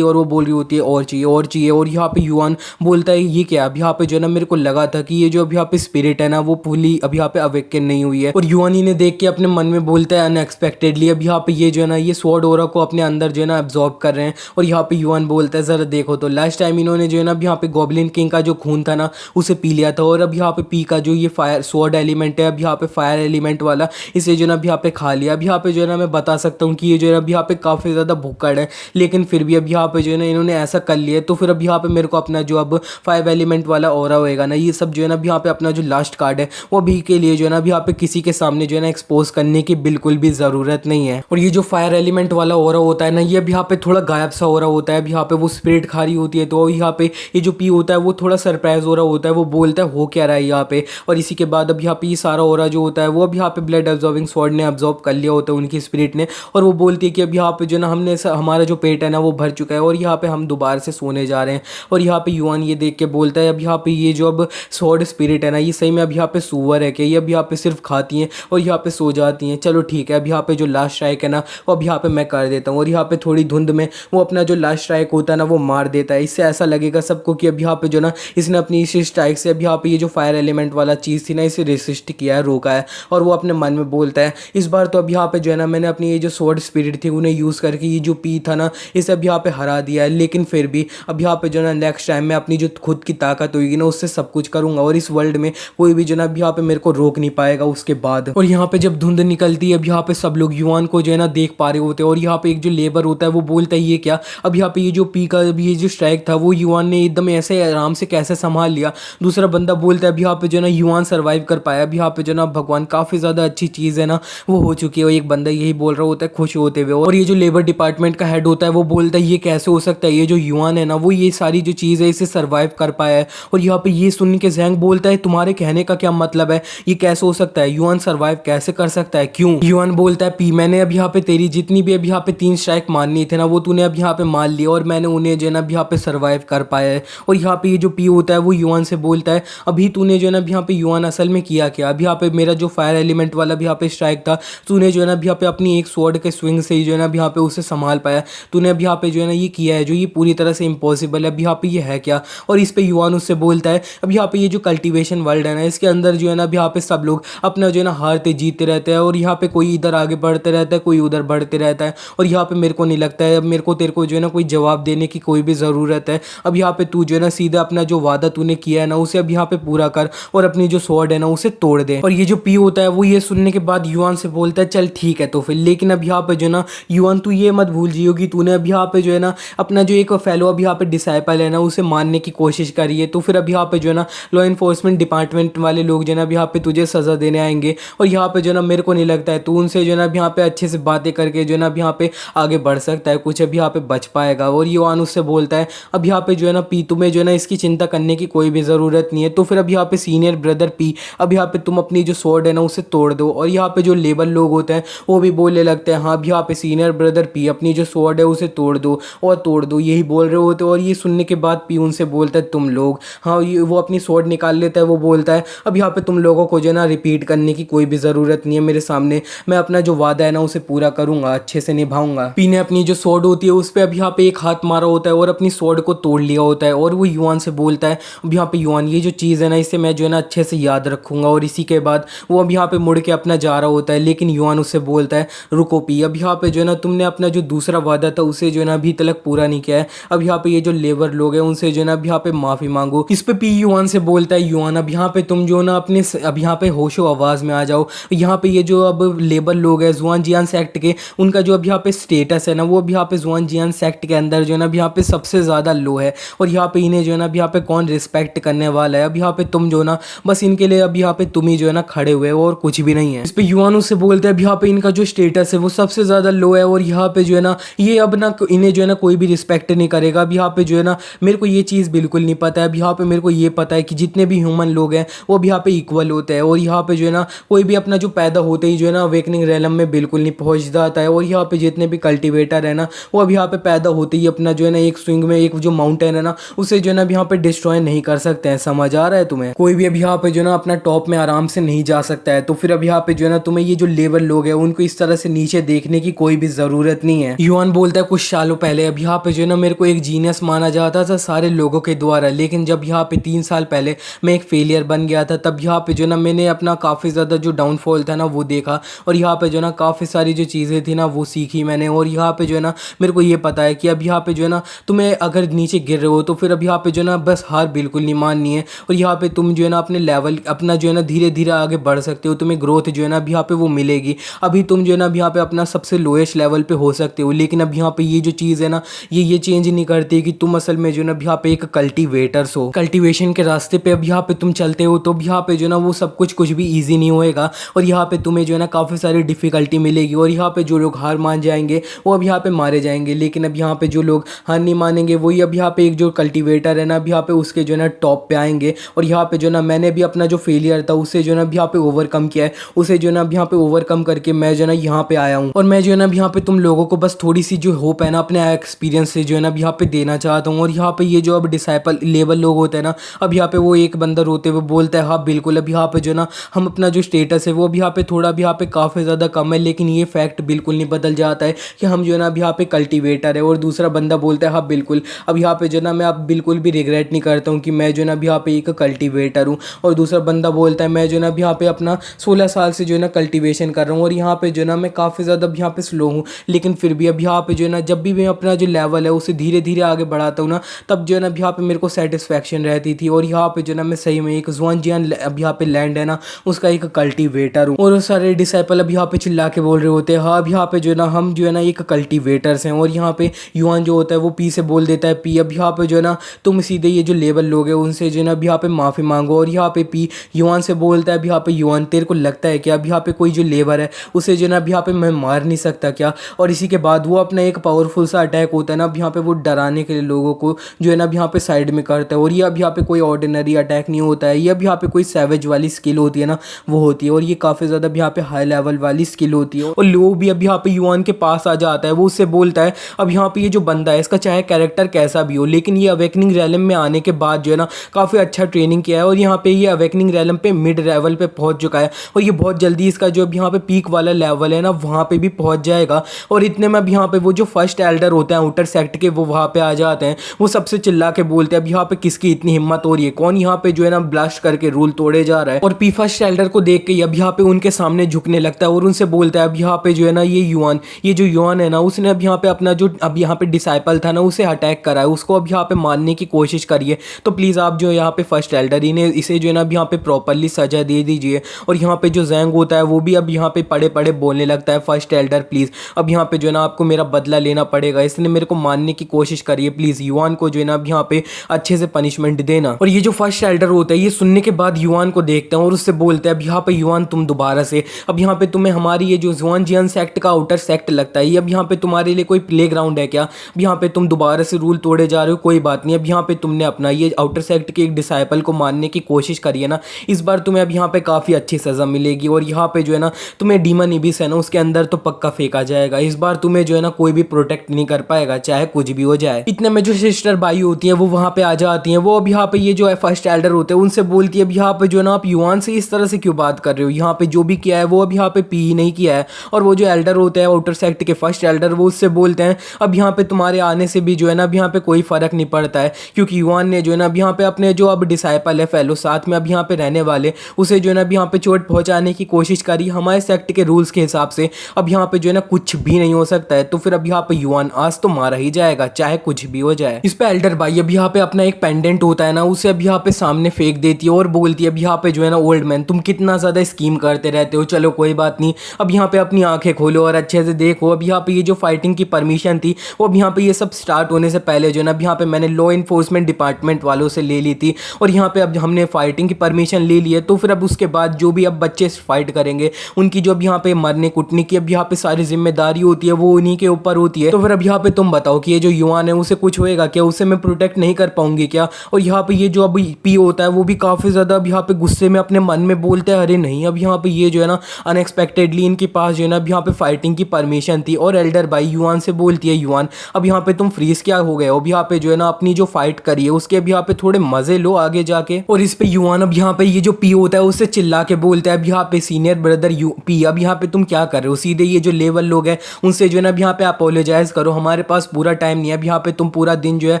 और वो बोल रही होती है और चाहिए और चाहिए। और यहाँ पे युआन बोलता है ये क्या, अब यहाँ पे जो है ना मेरे को लगा था कि ये जो अब यहाँ पे स्पिरिट है ना वो पूरी अब यहाँ पे अवेकन नहीं हुई है। और युआन इन्हें देख के अपने मन में बोलता है अनएक्सपेक्टेडली अब यहाँ पे ये जो है ना ये स्वॉर्ड ऑरा को अपने अंदर जो है ना एब्जॉर्ब कर रहे हैं। और यहाँ पे युआन बोलता है जरा देखो तो लास्ट टाइम इन्होंने जो है ना अब यहाँ पे गॉब्लिन किंग का जो खून था ना उसे पी लिया था, और अब यहाँ पे पी का जो ये फायर स्वॉर्ड एलिमेंट है अब यहाँ पे फायर एलिमेंट वाला इसे जो है ना अब यहाँ पे खा लिया। अब यहाँ पे जो है ना मैं बता सकता हूँ कि ये जो है अब यहाँ पे काफ़ी ज़्यादा भुक्कड़ है, लेकिन फिर भी अब यहाँ पे जो है ना इन्होंने ऐसा कर लिया। तो फिर अब यहाँ पे मेरे को अपना जो अब 5 एलिमेंट वाला ऑरा होएगा ना ये सब जो है ना अब यहाँ पे अपना जो लास्ट कार्ड है वो अभी के लिए जो है ना अब यहाँ पे किसी के सामने जो है ना एक्सपोज करने की बिल्कुल भी ज़रूरत नहीं है। और ये जो फायर एलिमेंट वाला ऑरा होता है ना ये अब यहाँ पे थोड़ा गायब सा हो रहा होता है, अब यहाँ पे वो स्पिरिट खा रही होती है। तो यहाँ पे ये जो पी होता है वो थोड़ा सरप्राइज हो रहा होता है, वो बोलता है हो क्या रहा है यहाँ पे। और इसी के बाद अब यहाँ पे ये सारा ऑरा जो होता है वो अब यहाँ पे ब्लड एब्जॉर्बिंग स्वॉर्ड ने एब्जॉर्ब कर लिया होता है उनकी स्पिरिट ने। और वो बोलती है कि अब यहाँ पे जो ना हमने हमारा जो पेट है ना वो भर चुका है और यहाँ पे हम दोबारा से सोने जा रहे हैं। और यहाँ पे युआन ये देख के बोलता है अब यहाँ पे ये जो अब स्वॉर्ड स्पिरिट है ना ये सही में अब यहाँ पे सुअर है कि ये अब यहाँ पे सिर्फ खाती हैं और यहाँ पे सो जाती हैं। चलो ठीक है, अब यहाँ पे जो लास्ट स्ट्राइक है ना वो अब यहाँ पे मैं कर देता हूँ। और यहाँ पे थोड़ी धुंध में वो अपना जो लास्ट स्ट्राइक होता है ना वो मार देता है। इससे ऐसा लगेगा सबको कि अब यहाँ पे जो ना इसने अपनी इस स्ट्राइक से अब यहाँ पे ये जो फायर एलिमेंट वाला चीज़ थी ना इसे रेसिस्ट किया है, रोका है। और वो अपने मन में बोलता है इस बार तो अब यहाँ पे जो है ना मैंने अपनी ये जो स्वॉर्ड स्पिरिट थी उन्हें यूज़ करके ये जो पी था ना इसे अब यहाँ पे हरा दिया है, लेकिन फिर भी अब यहाँ पे जो ना नेक्स्ट टाइम मैं अपनी जो खुद की ताकत होगी ना उससे सब कुछ करूँगा और इस वर्ल्ड में कोई भी जो ना अब यहाँ पे मेरे को रोक नहीं पाएगा उसके बाद। और यहाँ पे जब धुंध निकलती है अब यहाँ पे सब लोग युआन को जो है ना देख पा रहे होते हैं। और यहाँ पे एक जो लेबर होता है वो बोलता है ये क्या, अब यहाँ पे ये जो पी का अभी ये जो स्ट्राइक था वो युआन ने एकदम ऐसे आराम से कैसे संभाल लिया। दूसरा बंदा बोलता है अब यहाँ पे जो ना युआन सर्वाइव कर पाया, अब यहाँ पे जो ना भगवान काफ़ी ज़्यादा अच्छी चीज़ है ना वो हो चुकी है। एक बंदा यही बोल रहा होता है खुश होते हुए। और ये जो लेबर डिपार्टमेंट का हेड होता है वो बोलता है ये कैसे हो सकता है, ये जो युआन है ना वो ये सारी जो चीज़ है इसे सर्वाइव कर पाया है। और यहाँ पे ये सुन के ज़ैंग बोलता है तुम्हारे कहने का क्या मतलब है, ये कैसे हो सकता है, युआन सर्वाइव कैसे कर सकता है, क्यों। युआन बोलता है पी मैंने अब यहाँ पे तेरी जितनी भी अब यहाँ पे 3 स्ट्राइक मारनी थे ना वो तूने अब यहाँ पे मार लिया और मैंने उन्हें जो है ना अब यहाँ पे सर्वाइव कर पाया है। और यहाँ पे ये जो पी होता है वो युआन से बोलता है अभी तूने जो है ना अब यहाँ पे युआन असल में किया क्या, अब यहाँ पे मेरा जो फायर एलिमेंट वाला भी यहाँ पे स्ट्राइक था तूने जो है ना अब यहाँ पे अपनी एक स्वॉर्ड के स्विंग से ही जो है ना अब यहाँ पे उसे संभाल पाया, तूने अब यहाँ पे जो है ना ये किया है जो ये पूरी तरह से इम्पॉसिबल है, अब यहाँ पे ये है क्या। और इस पे युआन उससे बोलता है अब यहाँ पे ये जो कल्टीवेशन वर्ल्ड है ना इसके अंदर जो है ना अब यहाँ पे सब लोग अपना जो है ना हारते जीतते रहते हैं और यहाँ पे कोई इधर आगे बढ़ते रहता है कोई उधर बढ़ते रहता है। और यहाँ पे मेरे को नहीं लगता है अब मेरे को तेरे को जो है ना कोई जवाब देने की कोई भी ज़रूरत है। अब यहाँ पे तू जो है ना सीधा अपना जो वादा तूने किया है ना उसे अब यहाँ पे पूरा कर और अपनी जो स्वॉर्ड है ना उसे तोड़ दे। और ये जो पी होता है वो ये सुनने के बाद युआन से बोलता है चल ठीक है तो फिर, लेकिन अब यहाँ पे जो है ना युआन तू ये मत भूल जियो कि तूने अब यहाँ पे जो है ना अपना जो एक फेलो अब यहाँ पे डिसाइपल है ना उसे मारने की कोशिश करी है, तो फिर अब यहाँ पे जो है ना लॉ इन्फोर्समेंट डिपार्टमेंट वाले लोग जो है ना अब यहाँ पे तुझे सज़ा देने आएंगे। और यहाँ पे जो है ना मेरे को नहीं लगता है तू उनसे जो है ना अब यहाँ पे अच्छे से बातें करके जो है ना अब यहाँ पे आगे बढ़ सकता है, कुछ अब यहाँ पे बच पाएगा। और युआन उससे बोलता है अब यहाँ पे जो है ना पी तुम्हें जो है ना इसकी चिंता करने की कोई भी ज़रूरत नहीं है। तो फिर अब यहाँ पे सीनियर ब्रदर पी अब यहाँ पे तुम अपनी जो स्वॉर्ड है ना उसे तोड़ दो। और यहाँ पे जो लेबर लोग होते हैं वो भी बोलने लगते हैं हाँ अब यहाँ पे सीनियर ब्रदर पी अपनी जो स्वॉर्ड है उसे तोड़ दो और तोड़ दो, यही बोल रहे होते। और ये सुनने के बाद पी उनसे बोलता है तुम लोग, हाँ वो अपनी स्वॉर्ड निकाल लेता है, वो बोलता है अब यहाँ पे तुम लोगों को जो है ना रिपीट करने की कोई भी ज़रूरत नहीं है मेरे सामने, मैं अपना जो वादा है ना उसे पूरा करूँगा, अच्छे से निभाऊंगा। पी ने अपनी जो स्वॉर्ड होती है उस पर अब यहाँ पे एक हाथ मारा होता है और अपनी स्वॉर्ड को तोड़ लिया होता है। और वो युआन से बोलता है अब यहाँ पे युआन ये जो चीज़ है ना इसे मैं जो है ना अच्छे से याद रखूँगा। और इसी के बाद वो अब यहाँ पे मुड़ के अपना जा रहा होता है, लेकिन युआन उससे बोलता है रुको पी, अब यहाँ पे जो है ना तुमने अपना जो दूसरा वादा था उसे जो है ना अभी तक पूरा नहीं किया है, अब यहाँ पे ये जो लेबर लोग हैं उनसे जो है ना अब यहाँ पे माफ़ी मांगो। इस पे पी युआन से बोलता है युआन अब यहाँ पे तुम जो ना अपने अब यहाँ पे होशो आवाज़ में आ जाओ, यहाँ पे ये जो अब लेबर लोग हैं जुआनजियान सेक्ट के, उनका जो अब यहाँ पे स्टेटस है ना वो अब यहाँ पे जुआनजियान सेक्ट के अंदर जो है ना अब यहाँ पे सबसे ज़्यादा लो है। और यहाँ पे इन्हें जो है ना अब यहाँ पे कौन रिस्पेक्ट करने वाला है, अब यहाँ पे तुम जो ना बस इनके लिए अब यहाँ पे तुम ही जो है ना खड़े हुए हो और कुछ भी नहीं है। इस पे युआन उससे बोलते हैं अब यहाँ पे इनका जो स्टेटस है वो सबसे ज़्यादा लो है और यहाँ पे जो है ना ये अब ना इन्हें जो है ना कोई भी रिस्पेक्ट नहीं करेगा। अब यहाँ पे जो है ना मेरे को ये चीज़ बिल्कुल नहीं पता है, अब यहाँ पे मेरे को ये पता है कि जितने भी ह्यूमन लोग हैं वो अब यहाँ पे इक्वल होते हैं। और यहाँ पे जो है ना कोई भी अपना जो पैदा होते ही जो है ना अवेकनिंग रैलम में बिल्कुल नहीं पहुँच जाता है। और यहाँ पे जितने भी कल्टिवेटर है ना वो अब यहाँ पे पैदा होते ही अपना जो है ना एक स्विंग में एक जो माउंटेन है ना उसे जो है ना अब यहाँ पे डिस्ट्रॉय नहीं कर सकते हैं। समझ आ रहा है तुम्हें? कोई भी अब यहाँ पे जो है ना अपना टॉप में आराम से नहीं जा सकता है। तो फिर अब यहाँ पे जो है ना तुम्हें ये जो लेबर लोग हैं उनको इस तरह से नीचे देखने की कोई भी ज़रूरत नहीं है। युआन बोलता है कुछ सालों पहले अब यहाँ पे जो है ना मेरे को एक जीनियस माना जाता था सारे लोगों के द्वारा, लेकिन जब यहाँ पे 3 साल पहले मैं एक फेलियर बन गया था तब यहाँ पे जो है ना मैंने अपना काफ़ी ज़्यादा जो डाउनफॉल था ना वो देखा और यहाँ पे जो है ना काफ़ी सारी जो चीज़ें थी ना वो सीखी मैंने। और यहाँ पे जो है ना मेरे को ये पता है कि अब यहाँ पे जो है ना तुम्हें अगर नीचे गिर रहे हो तो फिर अब यहाँ पे जो है ना बस हार बिल्कुल नहीं माननी है और यहाँ पे तुम जो है ना अपने लेवल अपना जो है ना धीरे धीरे आगे बढ़ सकते हो, तुम्हें ग्रोथ जो है ना अब यहाँ पे वो मिलेगी। अभी तुम जो है ना अब यहाँ पे अपना सबसे लोएस्ट लेवल पे हो सकते हो, लेकिन अब यहाँ पे ये जो चीज़ है ना ये चेंज नहीं करती कि तुम असल में जो है ना अब यहाँ पे एक कल्टिवेटर्स हो। कल्टिवेशन के रास्ते पे अब यहाँ पे तुम चलते हो तो अब यहाँ पे जो है ना वो सब कुछ भी ईजी नहीं होएगा और यहाँ पे तुम्हें जो है ना काफ़ी सारी डिफ़िकल्टी मिलेगी। और यहाँ पे जो लोग हार मान जाएंगे वो अब यहाँ पे मारे जाएंगे, लेकिन अब यहाँ पे जो लोग हार नहीं मानेंगे वही अब यहाँ पे एक जो कल्टिवेटर है ना अब यहाँ पे उसके जो है ना टॉप पे आएंगे। और यहाँ पे जो है ना मैंने भी अपना जो फेलियर था उसे जो है ना अब यहाँ पे ओवरकम किया है, उसे जो है ना अब यहाँ पे ओवरकम करके मैं जो है ना यहाँ पे आया हूँ। और मैं जो है ना अब यहाँ पे तुम लोगों को बस थोड़ी सी जो होप है ना अपने एक्सपीरियंस से जो है ना अब यहाँ पे देना चाहता हूँ। और यहाँ पे ये जो अब डिसाइपल लेवल लोग होते हैं ना अब यहाँ पे वो एक बंदर होते हुए बोलता है हाँ बिल्कुल अब यहाँ पे जो है ना हम अपना जो स्टेटस है वो अब यहाँ पे थोड़ा भी यहाँ पे काफ़ी ज़्यादा कम है, लेकिन ये फैक्ट बिल्कुल नहीं बदल जाता है कि हम जो है ना अब यहाँ पे कल्टिवेटर है। और दूसरा बंदा बोलता है हाँ बिल्कुल अब यहाँ पे जो है ना मैं अब बिल्कुल भी रिग्रेट नहीं करता हूँ कि मैं जो है ना अब यहाँ पे एक कल्टिवेटर हूँ। और दूसरा बंदा बोलता है मैं जो है ना अब यहाँ पे अपना 16 साल से जो है ना कल्टिवेशन कर रहा हूँ और यहाँ पे जो है ना मैं काफ़ी ज़्यादा अब यहाँ पे स्लो हूँ, लेकिन फिर भी अब यहाँ पे जो है ना जब भी मैं अपना जो लेवल है उसे धीरे धीरे आगे बढ़ाता हूँ ना तब जो है ना अब यहाँ पे मेरे को सेटिस्फैक्शन रहती थी। और यहाँ पे जो है ना मैं सही में एक जुआनजियान अब यहाँ पे लैंड है ना उसका एक कल्टिवेटर हूँ। और सारे डिसाइपल अब यहाँ पे चिल्ला के बोल रहे होते हैं हाँ अब यहाँ पे जो है ना हम जो है ना एक कल्टिवेटर्स हैं। और यहाँ पे युआन जो होता है वो पी से बोल देता है पी अब यहाँ पे जो है ना तुम सीधे ये जो लेबर लोग हैं उनसे जो है ना अब यहाँ पे माफ़ी मांगो। और यहाँ पे पी युआन से बोलता है अब यहाँ पे युआन तेरे को लगता है कि अब यहाँ पे कोई जो लेबर है उसे जो है ना अब यहाँ पे मैं मार नहीं सकता क्या? और इसी के बाद वो अपना एक पावरफुल सा अटैक होता है ना अब यहाँ पे वो डराने के लिए लोगों को जो है ना अब यहाँ पे साइड में करता है। और ये अब यहाँ पे कोई ऑर्डिनरी अटैक नहीं होता है, ये अब यहाँ पे कोई सैवेज वाली स्किल होती है ना वो होती है और ये काफ़ी ज़्यादा अब यहाँ पे हाई लेवल वाली स्किल होती है। और लो भी अब यहाँ पे युआन के पास आ जाता है, वो उससे बोलता है अब यहाँ पे ये जो बंदा है इसका चाहे कैरेक्टर कैसा भी हो लेकिन ये अवेकनिंग रैलम में आने के बाद जो है ना काफ़ी अच्छा ट्रेनिंग किया है और यहाँ पे ये अवेकनिंग रैलम पे मिड लेवल पे पहुँच चुका है और ये बहुत जल्दी इसका जो अब यहाँ पे पीक वाला लेवल है ना वहाँ पे भी पहुँच जाएगा। और इतने में अब यहाँ पे वो जो फर्स्ट एल्डर होते हैं आउटर सेक्ट के वो वहाँ पे आ जाते हैं, वो सबसे चिल्ला के बोलते हैं अब यहाँ पे किसकी इतनी हिम्मत हो रही है, कौन यहाँ पे जो है ना ब्लास्ट करके रूल तोड़े जा रहा है। और पी फर्स्ट एल्डर को देख के अब यहाँ पे उनके सामने झुकने लगता है और उनसे बोलता है अब यहाँ पे जो है ना ये जो युआन है ना उसने अब यहाँ पे अपना जो अब यहाँ पे डिसाइपल था ना उसे अटैक करा है, उसको अब यहाँ पे मारने की कोशिश करिए, तो प्लीज़ आप जो यहाँ पे फर्स्ट एल्डर इन्हें इसे जो है ना अब यहाँ पे प्रॉपरली सजा दे दीजिए। और यहाँ पे जो जैंग होता है वो भी अब यहाँ पे पड़े पड़े बोलने लगता है, फर्स्ट एल्डर प्लीज अब यहाँ पे जो है ना आपको मेरा बदला लेना पड़ेगा, इसने मेरे को मारने की कोशिश करी है, प्लीज युआन को जो है ना अब यहाँ पे अच्छे से पनिशमेंट देना। और ये जो फर्स्ट एल्डर होता है ये सुनने के बाद युआन को देखते हैं और उससे बोलते हैं अब यहाँ पे युआन तुम दोबारा से अब यहाँ पे तुम्हें हमारी ये जो ज़ुआनजियन सेक्ट का आउटर सेक्ट लगता है, ये अब यहाँ पे तुम्हारे लिए कोई प्लेग्राउंड है क्या? अब यहाँ पे तुम दोबारा से रूल तोड़े जा रहे हो, कोई बात नहीं, अब यहाँ पे तुमने अपना ये आउटर सेक्ट के एक डिसाइपल को मारने की कोशिश करी है ना, इस बार तुम्हें अब यहाँ पे काफ़ी अच्छी सज़ा मिलेगी और यहाँ पे जो है ना तुम्हें डीमन इबिस है ना उसके अंदर तो पक्का फेंका जाएगा, इस बार तुम्हें जो है ना कोई भी प्रोटेक्ट नहीं कर पाएगा चाहे कुछ भी हो जाए। इतने में जो सिस्टर बाई होती है वो वहाँ पे आ जाती हैं, वो अब यहाँ पे ये जो फर्स्ट एल्डर होते हैं उनसे बोलती है अब यहाँ पे जो है ना आप युआन से इस तरह से क्यों बात कर रहे हो, यहाँ पे जो भी किया है वो अब यहाँ पे पी ही नहीं किया है। और वो जो एल्डर होते हैं आउटर सेक्ट के फर्स्ट एल्डर वो उससे बोलते हैं अब यहाँ पे तुम्हारे आने से भी जो है ना अब यहाँ पे कोई फर्क नहीं पड़ता है, क्योंकि युआन ने जो है ना अब यहाँ पे अपने जो अब डिसाइपल है फेलो साथ में अब यहाँ पे रहने वाले उसे जो है ना अब यहाँ पे चोट पहुंचाने की कोशिश करी हमारे सेक्ट के रूल्स के हिसाब से, अब यहाँ पे जो है ना कुछ भी नहीं हो सकता है, तो फिर अब यहाँ पे युआन आज तो मारा ही जाएगा चाहे कुछ भी हो जाए। इस पे एल्डर भाई अब यहाँ पे अपना एक पेंडेंट होता है ना उसे अब यहाँ पे सामने फेंक देती है और बोलती है अब यहाँ पे जो है ना ओल्ड मैन तुम कितना ज्यादा स्कीम करते रहते हो, चलो कोई बात नहीं अब यहाँ पे अपनी आंखें खोलो और अच्छे से देखो, अब यहाँ पे ये जो फाइटिंग की परमिशन थी वो अब यहाँ पे ये सब स्टार्ट होने से पहले जो है ना अब यहाँ पे मैंने लॉ इन्फोर्समेंट डिपार्टमेंट वालों से ले ली थी और यहाँ पे अब हमने फाइटिंग की परमिशन ले ली है, तो फिर अब उसके बाद जो भी अब बच्चे फाइट करेंगे उनकी जो अब यहाँ पे मरने कुटने की अब यहाँ पे सारी जिम्मेदारी होती है वो उन्हीं के ऊपर होती है। तो फिर अब यहाँ पे तुम बताओ कि ये जो युआन है उसे कुछ होएगा क्या, उसे मैं प्रोटेक्ट नहीं कर पाऊंगी क्या? और यहाँ पे ये जो अब पी होता है वो भी काफी ज्यादा अब यहाँ पे गुस्से में अपने मन में बोलते हैं अरे नहीं अब यहाँ पे ये जो है ना अनएक्सपेक्टेडली इनके पास जो है ना अब यहाँ पे फाइटिंग की परमिशन थी। और एल्डर भाई युआन से बोलती है युआन अब यहाँ पे तुम फ्रीज क्या हो गए हो, अब यहाँ पे जो है ना अपनी जो फाइट करी है उसके अब यहाँ पे थोड़े मजे लो आगे जाके। और इस पे युआन अब यहाँ पे ये जो पी होता है उससे चिल्ला के बोलता है अब यहाँ पे सीनियर ब्रदर यू पी अब यहाँ पे तुम क्या कर रहे हो, सीधे ये जो लेवल लोग हैं उनसे जो है ना अब यहाँ पे अपोलोजाइज करो, हमारे पास पूरा टाइम नहीं है, अब यहाँ पे तुम पूरा दिन जो है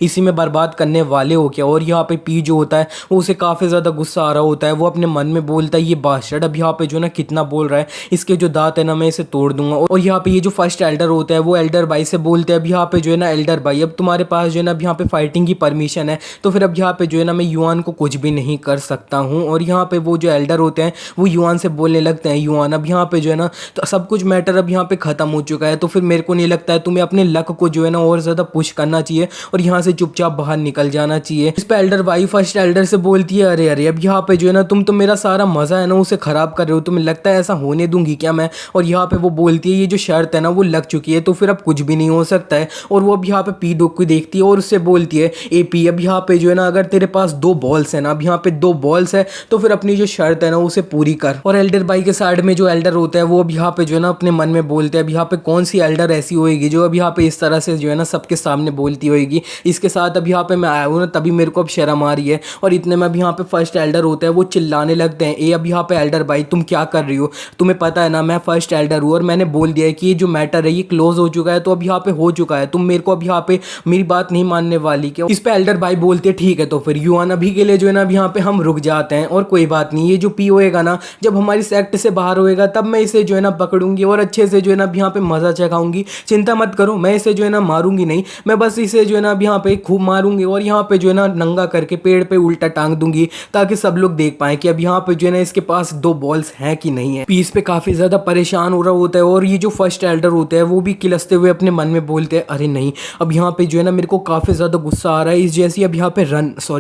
इसी में बर्बाद करने वाले हो क्या? और यहाँ पे पी जो होता है वो उसे काफी ज्यादा गुस्सा आ रहा होता है, वो अपने मन में बोलता है ये बास्टर्ड अब यहाँ पे जो है ना कितना बोल रहा है, इसके जो दांत है ना मैं इसे तोड़ दूंगा। और यहाँ पे ये जो फर्स्ट एल्डर होता है वो एल्डर भाई से बोलते हैं अब यहाँ पे जो है ना एल्डर भाई अब तुम्हारे पास जो है ना अब यहाँ पे फाइटिंग की परमिशन है, तो फिर अब यहाँ पे जो है ना मैं युआन को कुछ भी नहीं कर सकता हूँ। और यहाँ पे वो जो एल्डर होते हैं वो युआन से बोलने लगते हैं युआन अब यहाँ पे जो है ना तो सब कुछ मैटर अब यहाँ पे खत्म हो चुका है, तो फिर मेरे को नहीं लगता है तुम्हें अपने लक को जो है ना और ज्यादा पुश करना चाहिए और यहाँ से चुपचाप बाहर निकल जाना चाहिए। इस पे एल्डर भाई फर्स्ट एल्डर से बोलती है अरे अरे अब यहाँ पे जो है ना तुम तो मेरा सारा मजा है ना उसे खराब कर रहे हो, तुम्हें लगता है ऐसा होने दूंगी क्या मैं? और यहाँ पे वो बोलती है ये जो शर्त है ना वो लग चुकी है तो फिर अब कुछ भी नहीं हो सकता है। और वो अब यहाँ पे पी डॉग को देखती है और उससे बोलती है ए पी अब यहाँ पे जो है ना अगर तेरे पास 2 बॉल्स है ना अब यहाँ पे 2 बॉल्स है तो फिर अपनी जो शर्त है ना उसे पूरी कर। और एल्डर भाई के साइड में जो एल्डर होता है वो अब यहाँ पे जो है ना अपने मन में बोलते हैं अब यहाँ पे कौन सी एल्डर ऐसी होएगी जो अब यहाँ पे इस तरह से जो है ना सबके सामने बोलती होएगी, इसके साथ अब यहाँ पे मैं आया हूँ ना तभी मेरे को अब शर्म आ रही है। और इतने में अब यहाँ पे फर्स्ट एल्डर होता है वो चिल्लाने लगते हैं ए अब यहाँ पे एल्डर भाई तुम क्या कर रही हो, तुम्हें पता है ना मैं फर्स्ट एल्डर हूँ और मैंने बोल दिया है कि ये जो मैटर है ये क्लोज हो चुका है, तो अब यहाँ पे हो चुका है, तुम मेरे को अब यहाँ पे मेरी बात नहीं मानने वाली क्या? इस पे एल्डर भाई बोलते ठीक है तो फिर युआन अभी के लिए जो है ना अब यहाँ पे हम रुक जाते हैं और कोई बात नहीं, ये जो पी होएगा ना जब हमारी सेक्ट से बाहर होएगा तब मैं इसे जो है ना पकड़ूंगी और अच्छे से जो है ना अब यहाँ पे मजा चखाऊंगी, चिंता मत करो, मैं इसे जो है ना मारूंगी नहीं, मैं बस इसे जो है ना अब यहाँ पे खूब मारूंगी और यहाँ पे जो है ना नंगा करके पेड़ पे उल्टा टांग दूंगी ताकि सब लोग देख पाए कि अब यहाँ पे जो है ना इसके पास 2 बॉल्स हैं कि नहीं है। पीस पे काफी ज्यादा परेशान हो रहा होता है और ये जो फर्स्ट एल्डर होते हैं वो भी किलसते हुए अपने मन में बोलते हैं अरे नहीं अब यहाँ पे जो है ना मेरे को काफी ज्यादा गुस्सा आ रहा है, इस जैसी अब यहाँ पे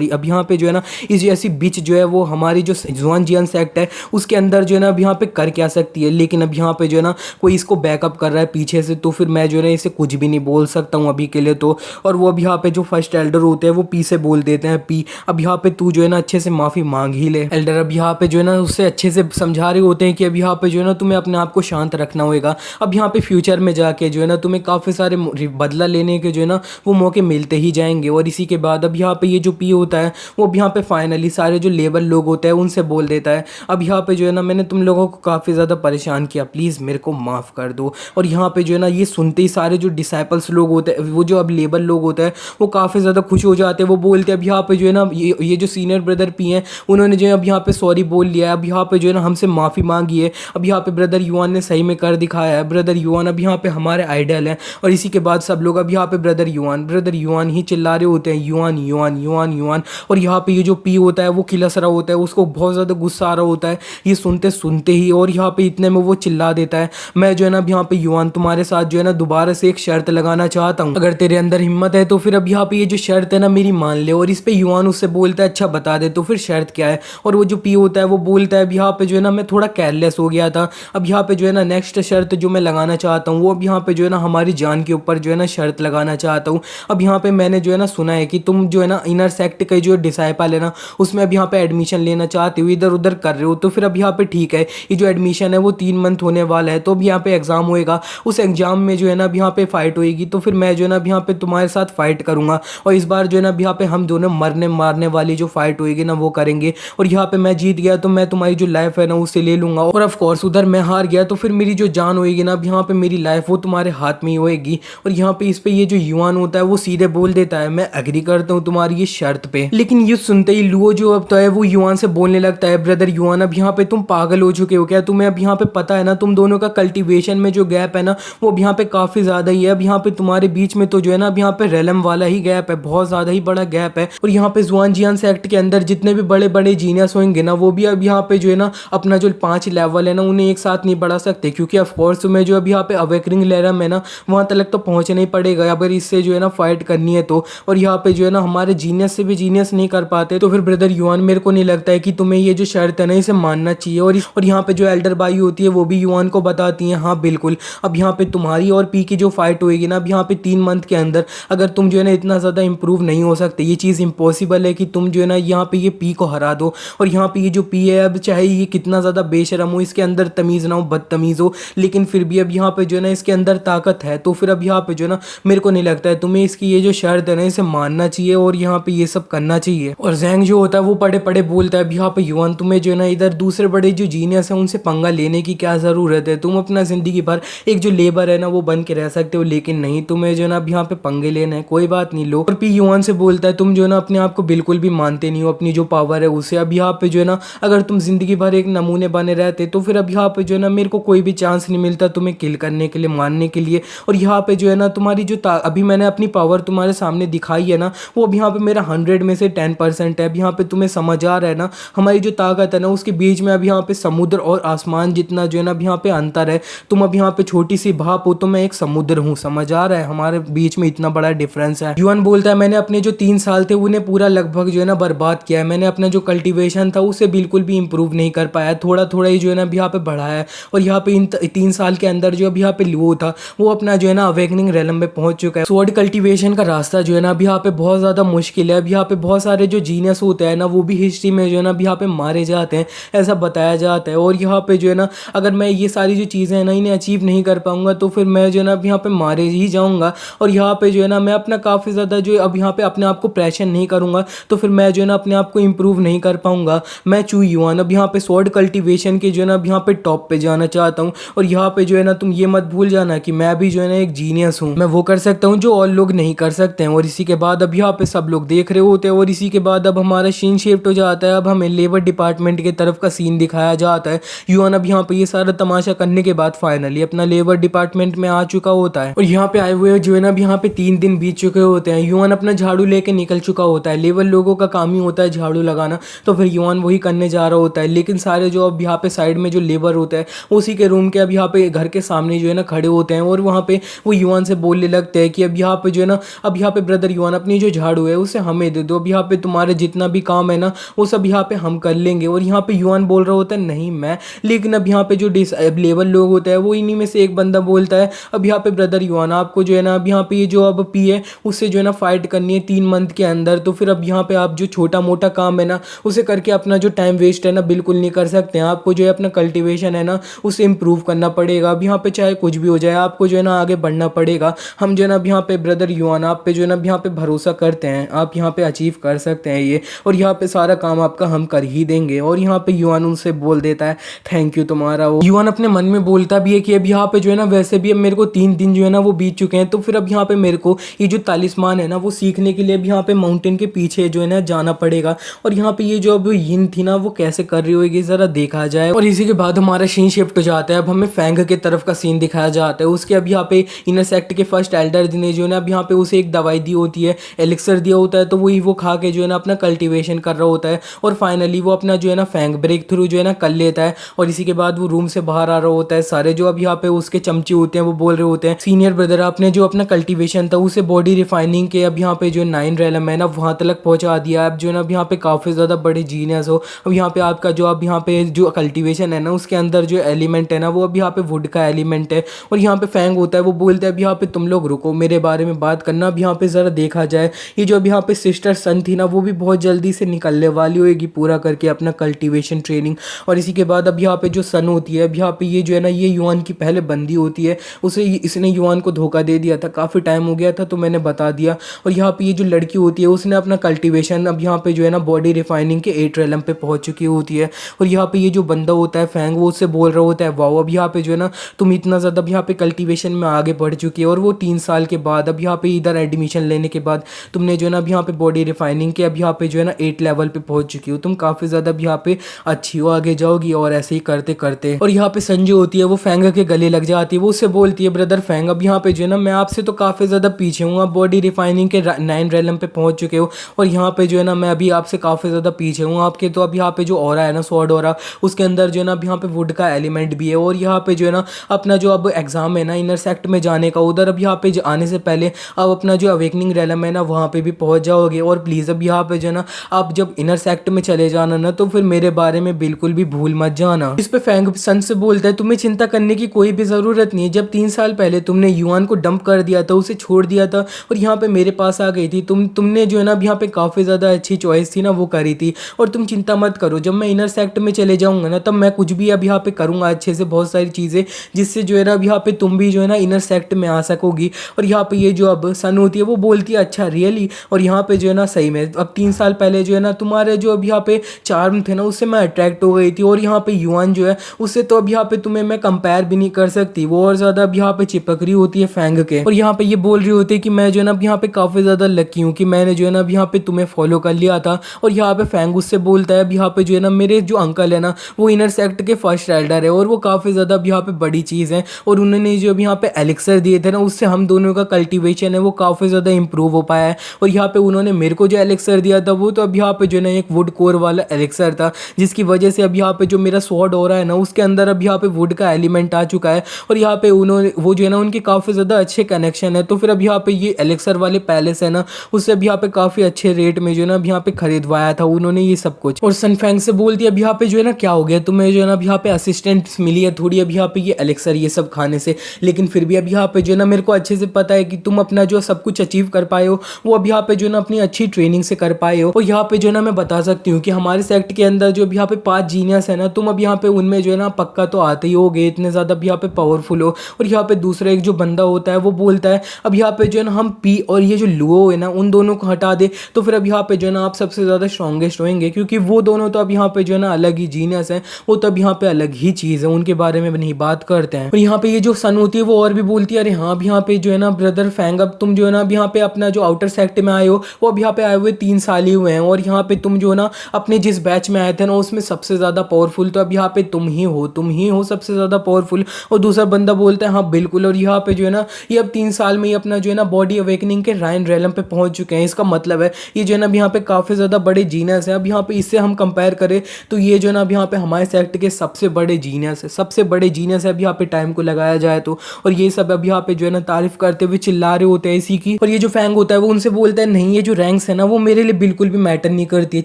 अब यहाँ पे जो है ना इस जैसी बिच जो है वो हमारी जो ज़ुआनजियन सेक्ट है उसके अंदर जो है ना अब यहाँ पे कर क्या सकती है, लेकिन अब यहाँ पे जो है ना कोई इसको बैकअप कर रहा है पीछे से, तो फिर मैं जो है ना इसे कुछ भी नहीं बोल सकता हूँ अभी के लिए तो। और वो अब यहाँ पे जो फर्स्ट एल्डर होते हैं वो पी से बोल देते हैं पी अब यहाँ पे तू जो है ना अच्छे से माफी मांग ही ले। एल्डर अब यहाँ पे जो है ना उससे अच्छे से समझा रहे होते हैं कि अब यहाँ पे जो है ना तुम्हें अपने आप को शांत रखना होगा, अब यहाँ पे फ्यूचर में जाके जो है ना तुम्हें काफी सारे बदला लेने के जो है ना वो मौके मिलते ही जाएंगे। और इसी के बाद अब यहाँ पे ये जो पी होता है वो अब यहाँ पे फाइनली सारे जो लेवल लोग होते हैं उनसे बोल देता है अब यहाँ पे जो है ना मैंने तुम लोगों को काफी ज्यादा परेशान किया, प्लीज मेरे को माफ कर दो। और यहाँ पे जो है ना ये सुनते ही सारे जो डिसाइपल्स लोग होते हैं वो जो अब लेवल लोग होते हैं वो काफी ज्यादा खुश हो जाते हैं, वो बोलते हैं अब यहाँ पे जो है ना ये जो सीनियर ब्रदर पी हैं उन्होंने जो है अब यहाँ पे सॉरी बोल लिया है, अब यहाँ पे जो है ना हमसे माफी मांगी है, अब यहाँ पे ब्रदर युआन ने सही में कर दिखाया है, ब्रदर युआन अब यहाँ पे हमारे आइडल हैं। और इसी के बाद सब लोग अब यहाँ पे ब्रदर युआन ही चिल्ला रहे होते हैं युआन युआन युआन युआन। और यहाँ पे ये जो पी होता है वो खिलस रहा होता है, उसको बहुत ज़्यादा गुस्सा आ रहा होता है ये सुनते सुनते ही। और यहाँ पे इतने में वो चिल्ला देता है, मैं जो है ना अब यहाँ पे युआन तुम्हारे साथ जो है ना दोबारा से एक शर्त लगाना चाहता हूँ, अगर तेरे अंदर हिम्मत है तो फिर अब यहाँ पे ये जो शर्त है ना मेरी मान ले। और इस पे युआन उससे बोलता है अच्छा बता दे तो फिर शर्त क्या है। और वो जो पी होता है वो बोलता है अब यहाँ पे जो है ना मैं थोड़ा केयरलेस हो गया था, अब यहाँ पे जो है ना नेक्स्ट शर्त जो मैं लगाना चाहता हूँ वो अब यहाँ पे जो है ना हमारी जान के ऊपर जो है ना शर्त लगाना चाहता हूँ। अब यहाँ पे मैंने जो है ना सुना है कि तुम जो है ना इनर सेक्ट के जो डिसाइपल है ना उसमें अब यहाँ पे एडमिशन लेना चाहते हो, इधर उधर कर रहे हो, तो फिर अब यहाँ पे ठीक है, ये जो एडमिशन है वो 3 मंथ होने वाला है, तो अब यहाँ पे एग्जाम होएगा, उस एग्जाम में जो है ना अब यहाँ पे फाइट होएगी, तो फिर मैं जो है ना अब यहाँ पे तुम्हारे साथ फाइट करूंगा और इस बार जो है ना अब यहाँ पे हम दोनों मरने मारने वाली जो फाइट होएगी ना वो करेंगे। और यहाँ पे मैं जीत गया तो मैं तुम्हारी जो लाइफ है ना उसे ले लूंगा, और ऑफ कोर्स उधर मैं हार गया तो फिर मेरी जो जान होएगी ना अब यहाँ पे मेरी लाइफ वो तुम्हारे हाथ में ही होएगी। और यहाँ पे इस पे ये जो युआन होता है वो सीधे बोल देता है मैं एग्री करता हूँ तुम्हारी ये शर्त पे। लेकिन ये सुनते ही लुओ जो अब तो है वो युआन से बोलने लगता है ब्रदर युआन अब यहाँ पे तुम पागल हो चुके हो क्या, तुम्हें अब यहाँ पे पता है ना तुम दोनों का कल्टीवेशन में जो गैप है ना वो अब यहाँ पे काफी ज्यादा ही है, अब यहाँ पे तुम्हारे बीच में तो जो है ना अब यहाँ पे रेलम वाला ही गैप है, बहुत ज्यादा ही बड़ा गैप है। और यहाँ पे जुआनजियान सेक्ट के अंदर जितने भी बड़े बड़े जीनियस होंगे ना वो भी अब यहाँ पे जो है ना अपना जो 5 लेवल है ना उन्हें एक साथ नहीं बढ़ा सकते, क्योंकि ऑफ कोर्स में जो अब यहाँ पे अवेकनिंग लेरम है ना वहां तक तो पहुंचना ही पड़ेगा अगर इससे जो है ना फाइट करनी है तो। और यहाँ पे जो है ना हमारे जीनियस से भी जीनियस नहीं कर पाते, तो फिर ब्रदर युआन मेरे को नहीं लगता है कि तुम्हें ये जो शर्त है ना इसे मानना चाहिए। और यहाँ पे जो एल्डर बाई होती है वो भी युआन को बताती है हाँ बिल्कुल अब यहाँ पे तुम्हारी और पी की जो फाइट होएगी ना अब यहाँ पे 3 मंथ के अंदर अगर तुम जो है ना इतना ज़्यादा इंप्रूव नहीं हो सकते, ये चीज़ इम्पॉसिबल है कि तुम जो है ना यहाँ पे ये पी को हरा दो। और यहाँ पे ये जो पी है अब चाहे ये कितना ज़्यादा बेशरम हो, इसके अंदर तमीज़ ना हो, बदतमीज़ हो, लेकिन फिर भी अब यहाँ पे जो है ना इसके अंदर ताकत है, तो फिर अब यहाँ पे जो है ना मेरे को नहीं लगता है तुम्हें इसकी ये जो शर्त है ना इसे मानना चाहिए और यहाँ पे ये सब करना चाहिए। और जैंग जो होता है वो पड़े पड़े बोलता है अब यहाँ पे युआन तुम्हें जो है ना इधर दूसरे बड़े जो जीनियस है उनसे पंगा लेने की क्या ज़रूरत है, तुम अपना ज़िंदगी भर एक जो लेबर है ना वो बन के रह सकते हो, लेकिन नहीं तुम्हें जो है ना अब यहाँ पे पंगे लेना है, कोई बात नहीं लो। और पी युआन से बोलता है तुम जो है ना अपने आप को बिल्कुल भी मानते नहीं हो, अपनी जो पावर है उसे, अब यहाँ पे जो है ना अगर तुम जिंदगी भर एक नमूने बने रहते तो फिर अब यहाँ पे जो है ना मेरे को कोई भी चांस नहीं मिलता तुम्हें किल करने के लिए, मारने के लिए। और यहाँ पे जो है ना तुम्हारी जो अभी मैंने अपनी पावर तुम्हारे सामने दिखाई है ना वो अब यहाँ पे मेरा 100 में से 10% है। अब यहाँ पे तुम्हें समझ आ रहा है ना हमारी जो ताकत है ना उसके बीच में अब यहाँ पे समुद्र और आसमान जितना जो है ना अब यहाँ पे अंतर है, तुम अब यहाँ पे छोटी सी भाप हो तो मैं एक समुद्र हूँ, समझ आ रहा है हमारे बीच में इतना बड़ा डिफरेंस है। युआन बोलता है मैंने अपने जो 3 साल थे उन्हें पूरा लगभग जो है ना बर्बाद किया है, मैंने अपना जो कल्टीवेशन था उसे बिल्कुल भी इंप्रूव नहीं कर पाया, थोड़ा थोड़ा ही जो है ना अब यहाँ पे बढ़ाया है। और यहाँ पे इन 3 साल के अंदर जो अब यहाँ पे लुओ था वो अपना जो है ना अवेकनिंग रेलम में पहुंच चुका है। स्वॉर्ड कल्टीवेशन का रास्ता जो है ना अब यहाँ पे बहुत ज्यादा मुश्किल है, अब यहाँ पे बहुत सारे जो जीनियस होते हैं ना वो भी हिस्ट्री में जो है ना अब यहाँ पे मारे जाते हैं, ऐसा बताया जाता है। और यहाँ पे जो है ना अगर मैं ये सारी जो चीज़ें हैं ना इन्हें अचीव नहीं कर पाऊंगा तो फिर मैं जो है ना अब यहाँ पे मारे ही जाऊंगा। और यहाँ पे जो है ना मैं अपना काफ़ी ज़्यादा जो अब यहाँ पे अपने आप को प्रेशर नहीं करूंगा तो फिर मैं जो है ना अपने आप को इंप्रूव नहीं कर पाऊंगा। मैं चू युआन अब यहाँ पे स्वॉर्ड कल्टीवेशन के जो है ना अब यहाँ पे टॉप पे जाना चाहता हूँ। और यहाँ पे जो है ना तुम ये मत भूल जाना कि मैं भी जो है ना एक जीनियस हूँ, मैं वो कर सकता हूँ जो और लोग नहीं कर सकते हैं। और इसी के बाद अब यहाँ पे सब लोग देख रहे होते हैं और इसी के बाद अब हमारा सीन शिफ्ट हो जाता है, अब हमें लेबर डिपार्टमेंट की तरफ का सीन दिखाया जाता है। युआन अब यहाँ पे ये सारा तमाशा करने के बाद फाइनली अपना लेबर डिपार्टमेंट में आ चुका होता है। और यहाँ पे आए हुए जो है ना अब यहाँ पे 3 दिन बीत चुके होते हैं, युआन अपना झाड़ू लेके निकल चुका होता है, लेबर लोगों का काम ही होता है झाड़ू लगाना, तो फिर युआन वही करने जा रहा होता है। लेकिन सारे जो अब यहाँ पे साइड में जो लेबर होता है उसी के रूम के अब यहाँ पे घर के सामने जो है ना खड़े होते हैं और वहाँ पे वो युआन से बोलने लगते हैं कि अब यहाँ पे जो है ना अब यहाँ पे ब्रदर युआन अपनी जो झाड़ू है उसे हमें दे दो, अब यहाँ पे तुम्हारे जितना भी काम है ना वो सब यहाँ पे हम कर लेंगे। और यहाँ पे युआन बोल रहा होता है नहीं मैं, लेकिन अब यहाँ पे जो डिसेबल लोग होता है वो इन्हीं में से एक बंदा बोलता है अब यहाँ पे ब्रदर युआन आपको जो है ना अब यहाँ पे ये जो अब पी है उससे जो है ना फाइट करनी है 3 मंथ के अंदर, तो फिर अब यहाँ पे आप जो छोटा मोटा काम है ना उसे करके अपना जो टाइम वेस्ट है ना बिल्कुल नहीं कर सकते हैं, आपको जो है अपना कल्टीवेशन है ना उसे इंप्रूव करना पड़ेगा। अब यहाँ पे चाहे कुछ भी हो जाए आपको जो है ना आगे बढ़ना पड़ेगा। हम जो है ना अब यहाँ पे ब्रदर युआन आप पे जो है ना अब यहाँ पे भरोसा करते हैं, आप यहाँ पे अचीव कर सकते हैं ये, और यहाँ पे सारा काम आपका हम कर ही देंगे। और यहाँ पे युआन उनसे बोल देता है थैंक यू तुम्हारा। वो युआन अपने मन में बोलता भी है कि अब यहाँ पे जो है ना वैसे भी अब मेरे को 3 दिन जो है ना वो बीत चुके हैं, तो फिर अब यहाँ पे मेरे को ये जो तालिस्मान है ना वो सीखने के लिए अब यहाँ पे माउंटेन के पीछे जो है ना जाना पड़ेगा। और यहाँ पे ये जो अब यिन थी ना वो कैसे कर रही होगी जरा देखा जाए। और इसी के बाद हमारा सीन शिफ्ट हो जाता है, अब हमें फैंग के तरफ का सीन दिखाया जाता है। उसके अब यहाँ पे इनर सेक्ट के फर्स्ट एल्डर ने जो है ना अब यहाँ पे उसे एक दवाई दी होती है, एलिक्सर दिया होता है, तो वही वो खा के जो है ना अपना कल्टीवेशन कर रहा होता है और फाइनली वो अपना जो है ना फैंग ब्रेक थ्रू जो है ना कर लेता है। और इसी के बाद वो रूम से बाहर आ रहा होता है। सारे जो अब यहाँ पे उसके चमचे होते हैं वो बोल रहे होते हैं, सीनियर ब्रदर आपने जो अपना कल्टीवेशन था उसे बॉडी रिफाइनिंग के अब यहाँ पे जो 9 रैलम है ना वहाँ तक पहुँचा दिया। अब जो है ना अब यहाँ पे काफ़ी ज़्यादा बड़े जीनियस हो। अब यहाँ पे आपका जो अब यहाँ पे जो कल्टीवेशन है ना उसके अंदर जो एलिमेंट है ना वो अब यहाँ पे वुड का एलिमेंट है। और यहाँ पे फैंग होता है वो बोलता है अब यहाँ पे तुम लोग रुको, मेरे बारे में बात करना। अब यहाँ पे ज़रा देखा जाए ये जो अब यहाँ पे सिस्टर सन थी ना वो भी बहुत जल्दी से निकलने वाली होगी पूरा करके अपना कल्टीवेशन ट्रेनिंग। और इसी के बाद अब यहाँ पे जो सन होती है अब यहाँ पे ये जो है ना ये युआन की पहले बंदी होती है, उसे इसने युआन को धोखा दे दिया था, काफ़ी टाइम हो गया था तो मैंने बता दिया। और यहाँ पे ये जो लड़की होती है उसने अपना कल्टीवेशन अब यहाँ पे जो है ना बॉडी रिफाइनिंग के 8 रैलम पे पहुंच चुकी होती है। और यहाँ पे ये जो बंदा होता है फैंग वो उससे बोल रहा होता है वाओ अब यहाँ पे जो है ना तुम इतना ज़्यादा अब यहाँ पे कल्टीवेशन में आगे बढ़ चुकी है। और वो 3 साल के बाद अब यहाँ पे इधर एडमिशन लेने के बाद तुमने जो है ना अब यहाँ पे बॉडी रिफाइनिंग के अब यहाँ पे जो है ना 8 लेवल पे पहुंच चुकी हो, तुम काफ़ी ज़्यादा अब यहाँ पे अच्छी हो, आगे जाओगी। और ऐसे ही करते करते और यहाँ पे संजू होती है वो फैंग के गले लग जाती है। वो उससे बोलती है ब्रदर फैंग अब यहाँ पे जो है ना मैं आपसे तो काफ़ी ज़्यादा पीछे हूँ, आप बॉडी रिफाइनिंग के 9 रैलम पे पहुँच चुके हो और यहाँ पे जो है ना मैं अभी आपसे काफ़ी ज़्यादा पीछे हूँ। आपके तो अब यहाँ पे जो ऑरा है ना स्वॉर्ड ऑरा उसके अंदर जो है ना अब यहाँ पे वुड का एलिमेंट भी है। और यहाँ पे जो है ना अपना जो अब एग्ज़ाम है ना इनर सेक्ट में जाने का, उधर अब यहाँ पे आने से पहले अब अपना जो अवेकनिंग रैलम है ना वहाँ पे भी पहुँच जाओगे। और प्लीज़ अब यहाँ पे जो है ना आप जब इनर सेक्ट में चले जाना ना तो फिर मेरे बारे में बिल्कुल भी भूल मत जाना। इस पे फैंग सन से बोलता है तुम्हें चिंता करने की कोई भी ज़रूरत नहीं है, जब 3 साल पहले तुमने युआन को डंप कर दिया था, उसे छोड़ दिया था और यहाँ पे मेरे पास आ गई थी, तुमने जो है ना अब यहाँ पे काफ़ी ज़्यादा अच्छी चॉइस थी ना वो करी थी। और तुम चिंता मत करो, जब मैं इनर सेक्ट में चले जाऊँगा ना तब मैं कुछ भी अब यहाँ पे करूँगा अच्छे से, बहुत सारी चीज़ें जिससे जो है ना अब यहाँ पे तुम भी जो है ना इनर सेक्ट में आ सकोगी। और यहाँ पे ये जो अब सन होती है वो बोलती है अच्छा रियली। और यहाँ पे जो है ना सही में अब 3 साल पहले जो है ना तुम्हारे जो अब यहाँ पे चार्म थे ना उससे मैं अट्रैक्ट हो गई थी। और यहाँ पे युआन जो है उससे तो अब यहाँ पे तुम्हें मैं कंपेयर भी नहीं कर सकती, वो और ज़्यादा अब यहाँ पे चिपक रही होती है फैंग के। और यहाँ पे ये बोल रही होती है कि मैं जो है ना अब यहाँ पे काफ़ी ज़्यादा लकी हूँ कि मैंने जो है ना अब यहाँ पे तुम्हें फॉलो कर लिया था। और यहाँ पे फैंग उससे बोलता है अब यहाँ पे जो है ना मेरे जो अंकल है ना वो इनर सेक्ट के फर्स्ट एल्डर है और वो काफ़ी ज़्यादा अब यहाँ पे बड़ी चीज़ है। और उन्होंने जो अब यहाँ पे एलिक्सर दिए थे ना उससे हम दोनों का कल्टीवेशन है वो काफ़ी ज़्यादा इंप्रूव हो पाया है। और यहाँ पे उन्होंने मेरे को जो एलिक्सर दिया था वो तो अब यहाँ पे जो है ना एक वुड कोर वाला एलिक्सर था, जिसकी वजह से अब यहाँ पे जो मेरा स्वॉर्ड हो रहा है ना उसके अंदर अब यहाँ पे वुड का एलिमेंट आ चुका है। और यहाँ पे उन्होंने वो जो है ना उनके काफ़ी ज़्यादा अच्छे कनेक्शन है, तो फिर अब यहाँ पे ये एलिक्सर वाले पैलेस है ना उससे अब यहाँ पे काफ़ी अच्छे रेट में जो है ना अब यहाँ पे खरीदवाया था उन्होंने ये सब कुछ। और सनफैंग से बोलती है अब यहाँ पे जो है ना क्या हो गया तुम्हें जो है ना अब यहाँ पे असिस्टेंट मिली है थोड़ी अब यहाँ पे ये एलिक्सर ये सब खाने से, लेकिन फिर भी अब यहाँ पे जो है ना मेरे को अच्छे से पता है कि तुम अपना जो सब कुछ अचीव कर पाए हो वो अब यहाँ पे जो है ना अपनी अच्छी ट्रेनिंग से कर पाए हो। और यहाँ पे जो है ना मैं बता सकती हूँ कि हमारे सेक्ट के अंदर जो अब यहाँ पे 5 जीनियस है ना तुम अब यहाँ पे उनमें जो है ना पक्का तो आते ही होगे, इतने ज़्यादा अब यहाँ पे पावरफुल हो। और यहाँ पे दूसरा एक जो बंदा होता है वो बोलता है अब यहाँ पे जो है ना हम पी और ये जो लुओ है ना उन दोनों को हटा दे तो फिर अब यहाँ पे जो है ना आप सबसे ज़्यादा स्ट्रॉन्गेस्ट होंगे, क्योंकि वो दोनों तो अब यहाँ पे जो है ना अलग ही जीनियस है, वो तो अब यहाँ पे अलग ही चीज़ है, उनके बारे में नहीं बात करते हैं। और यहाँ पे ये जो सन होती है वो और भी बोलती है अरे हाँ अब यहाँ पे जो है ना ब्रदर फैंग अब तुम जो है ना अब यहाँ पे अपना जो आउटर सेक्ट में आए हो वो अब यहाँ पे आए हुए 3 साल ही हुए हैं और यहाँ पे तुम जो है ना अपने जिस बैच में आए थे ना उसमें सबसे ज़्यादा पावरफुल तो अब यहाँ पे तुम ही हो सबसे ज़्यादा पावरफुल। और दूसरा बंदा बोलता है हाँ बिल्कुल। और यहाँ पे जो है ना ये अब 3 साल में ही अपना जो है ना बॉडी अवेकनिंग के 9 रैलम पे पहुँच चुके हैं, इसका मतलब है ये जो है ना अब यहाँ पे काफ़ी ज़्यादा बड़े जीनियस है। अब यहाँ पे इससे हम कंपेयर करें तो ये जो है ना अब यहाँ पे हमारे सेक्ट के सबसे बड़े जीनियस है, सबसे बड़े जीनियस है अब यहाँ पे टाइम को लगाया जाए तो। और ये सब अब यहाँ पे जो है ना तारीफ करते हुए चिल्ला रहे होते हैं इसी की। और ये जो फैंग होता है वो उनसे बोलता है नहीं ये जो रैंक्स है ना वो मेरे लिए बिल्कुल भी मैटर नहीं करती है,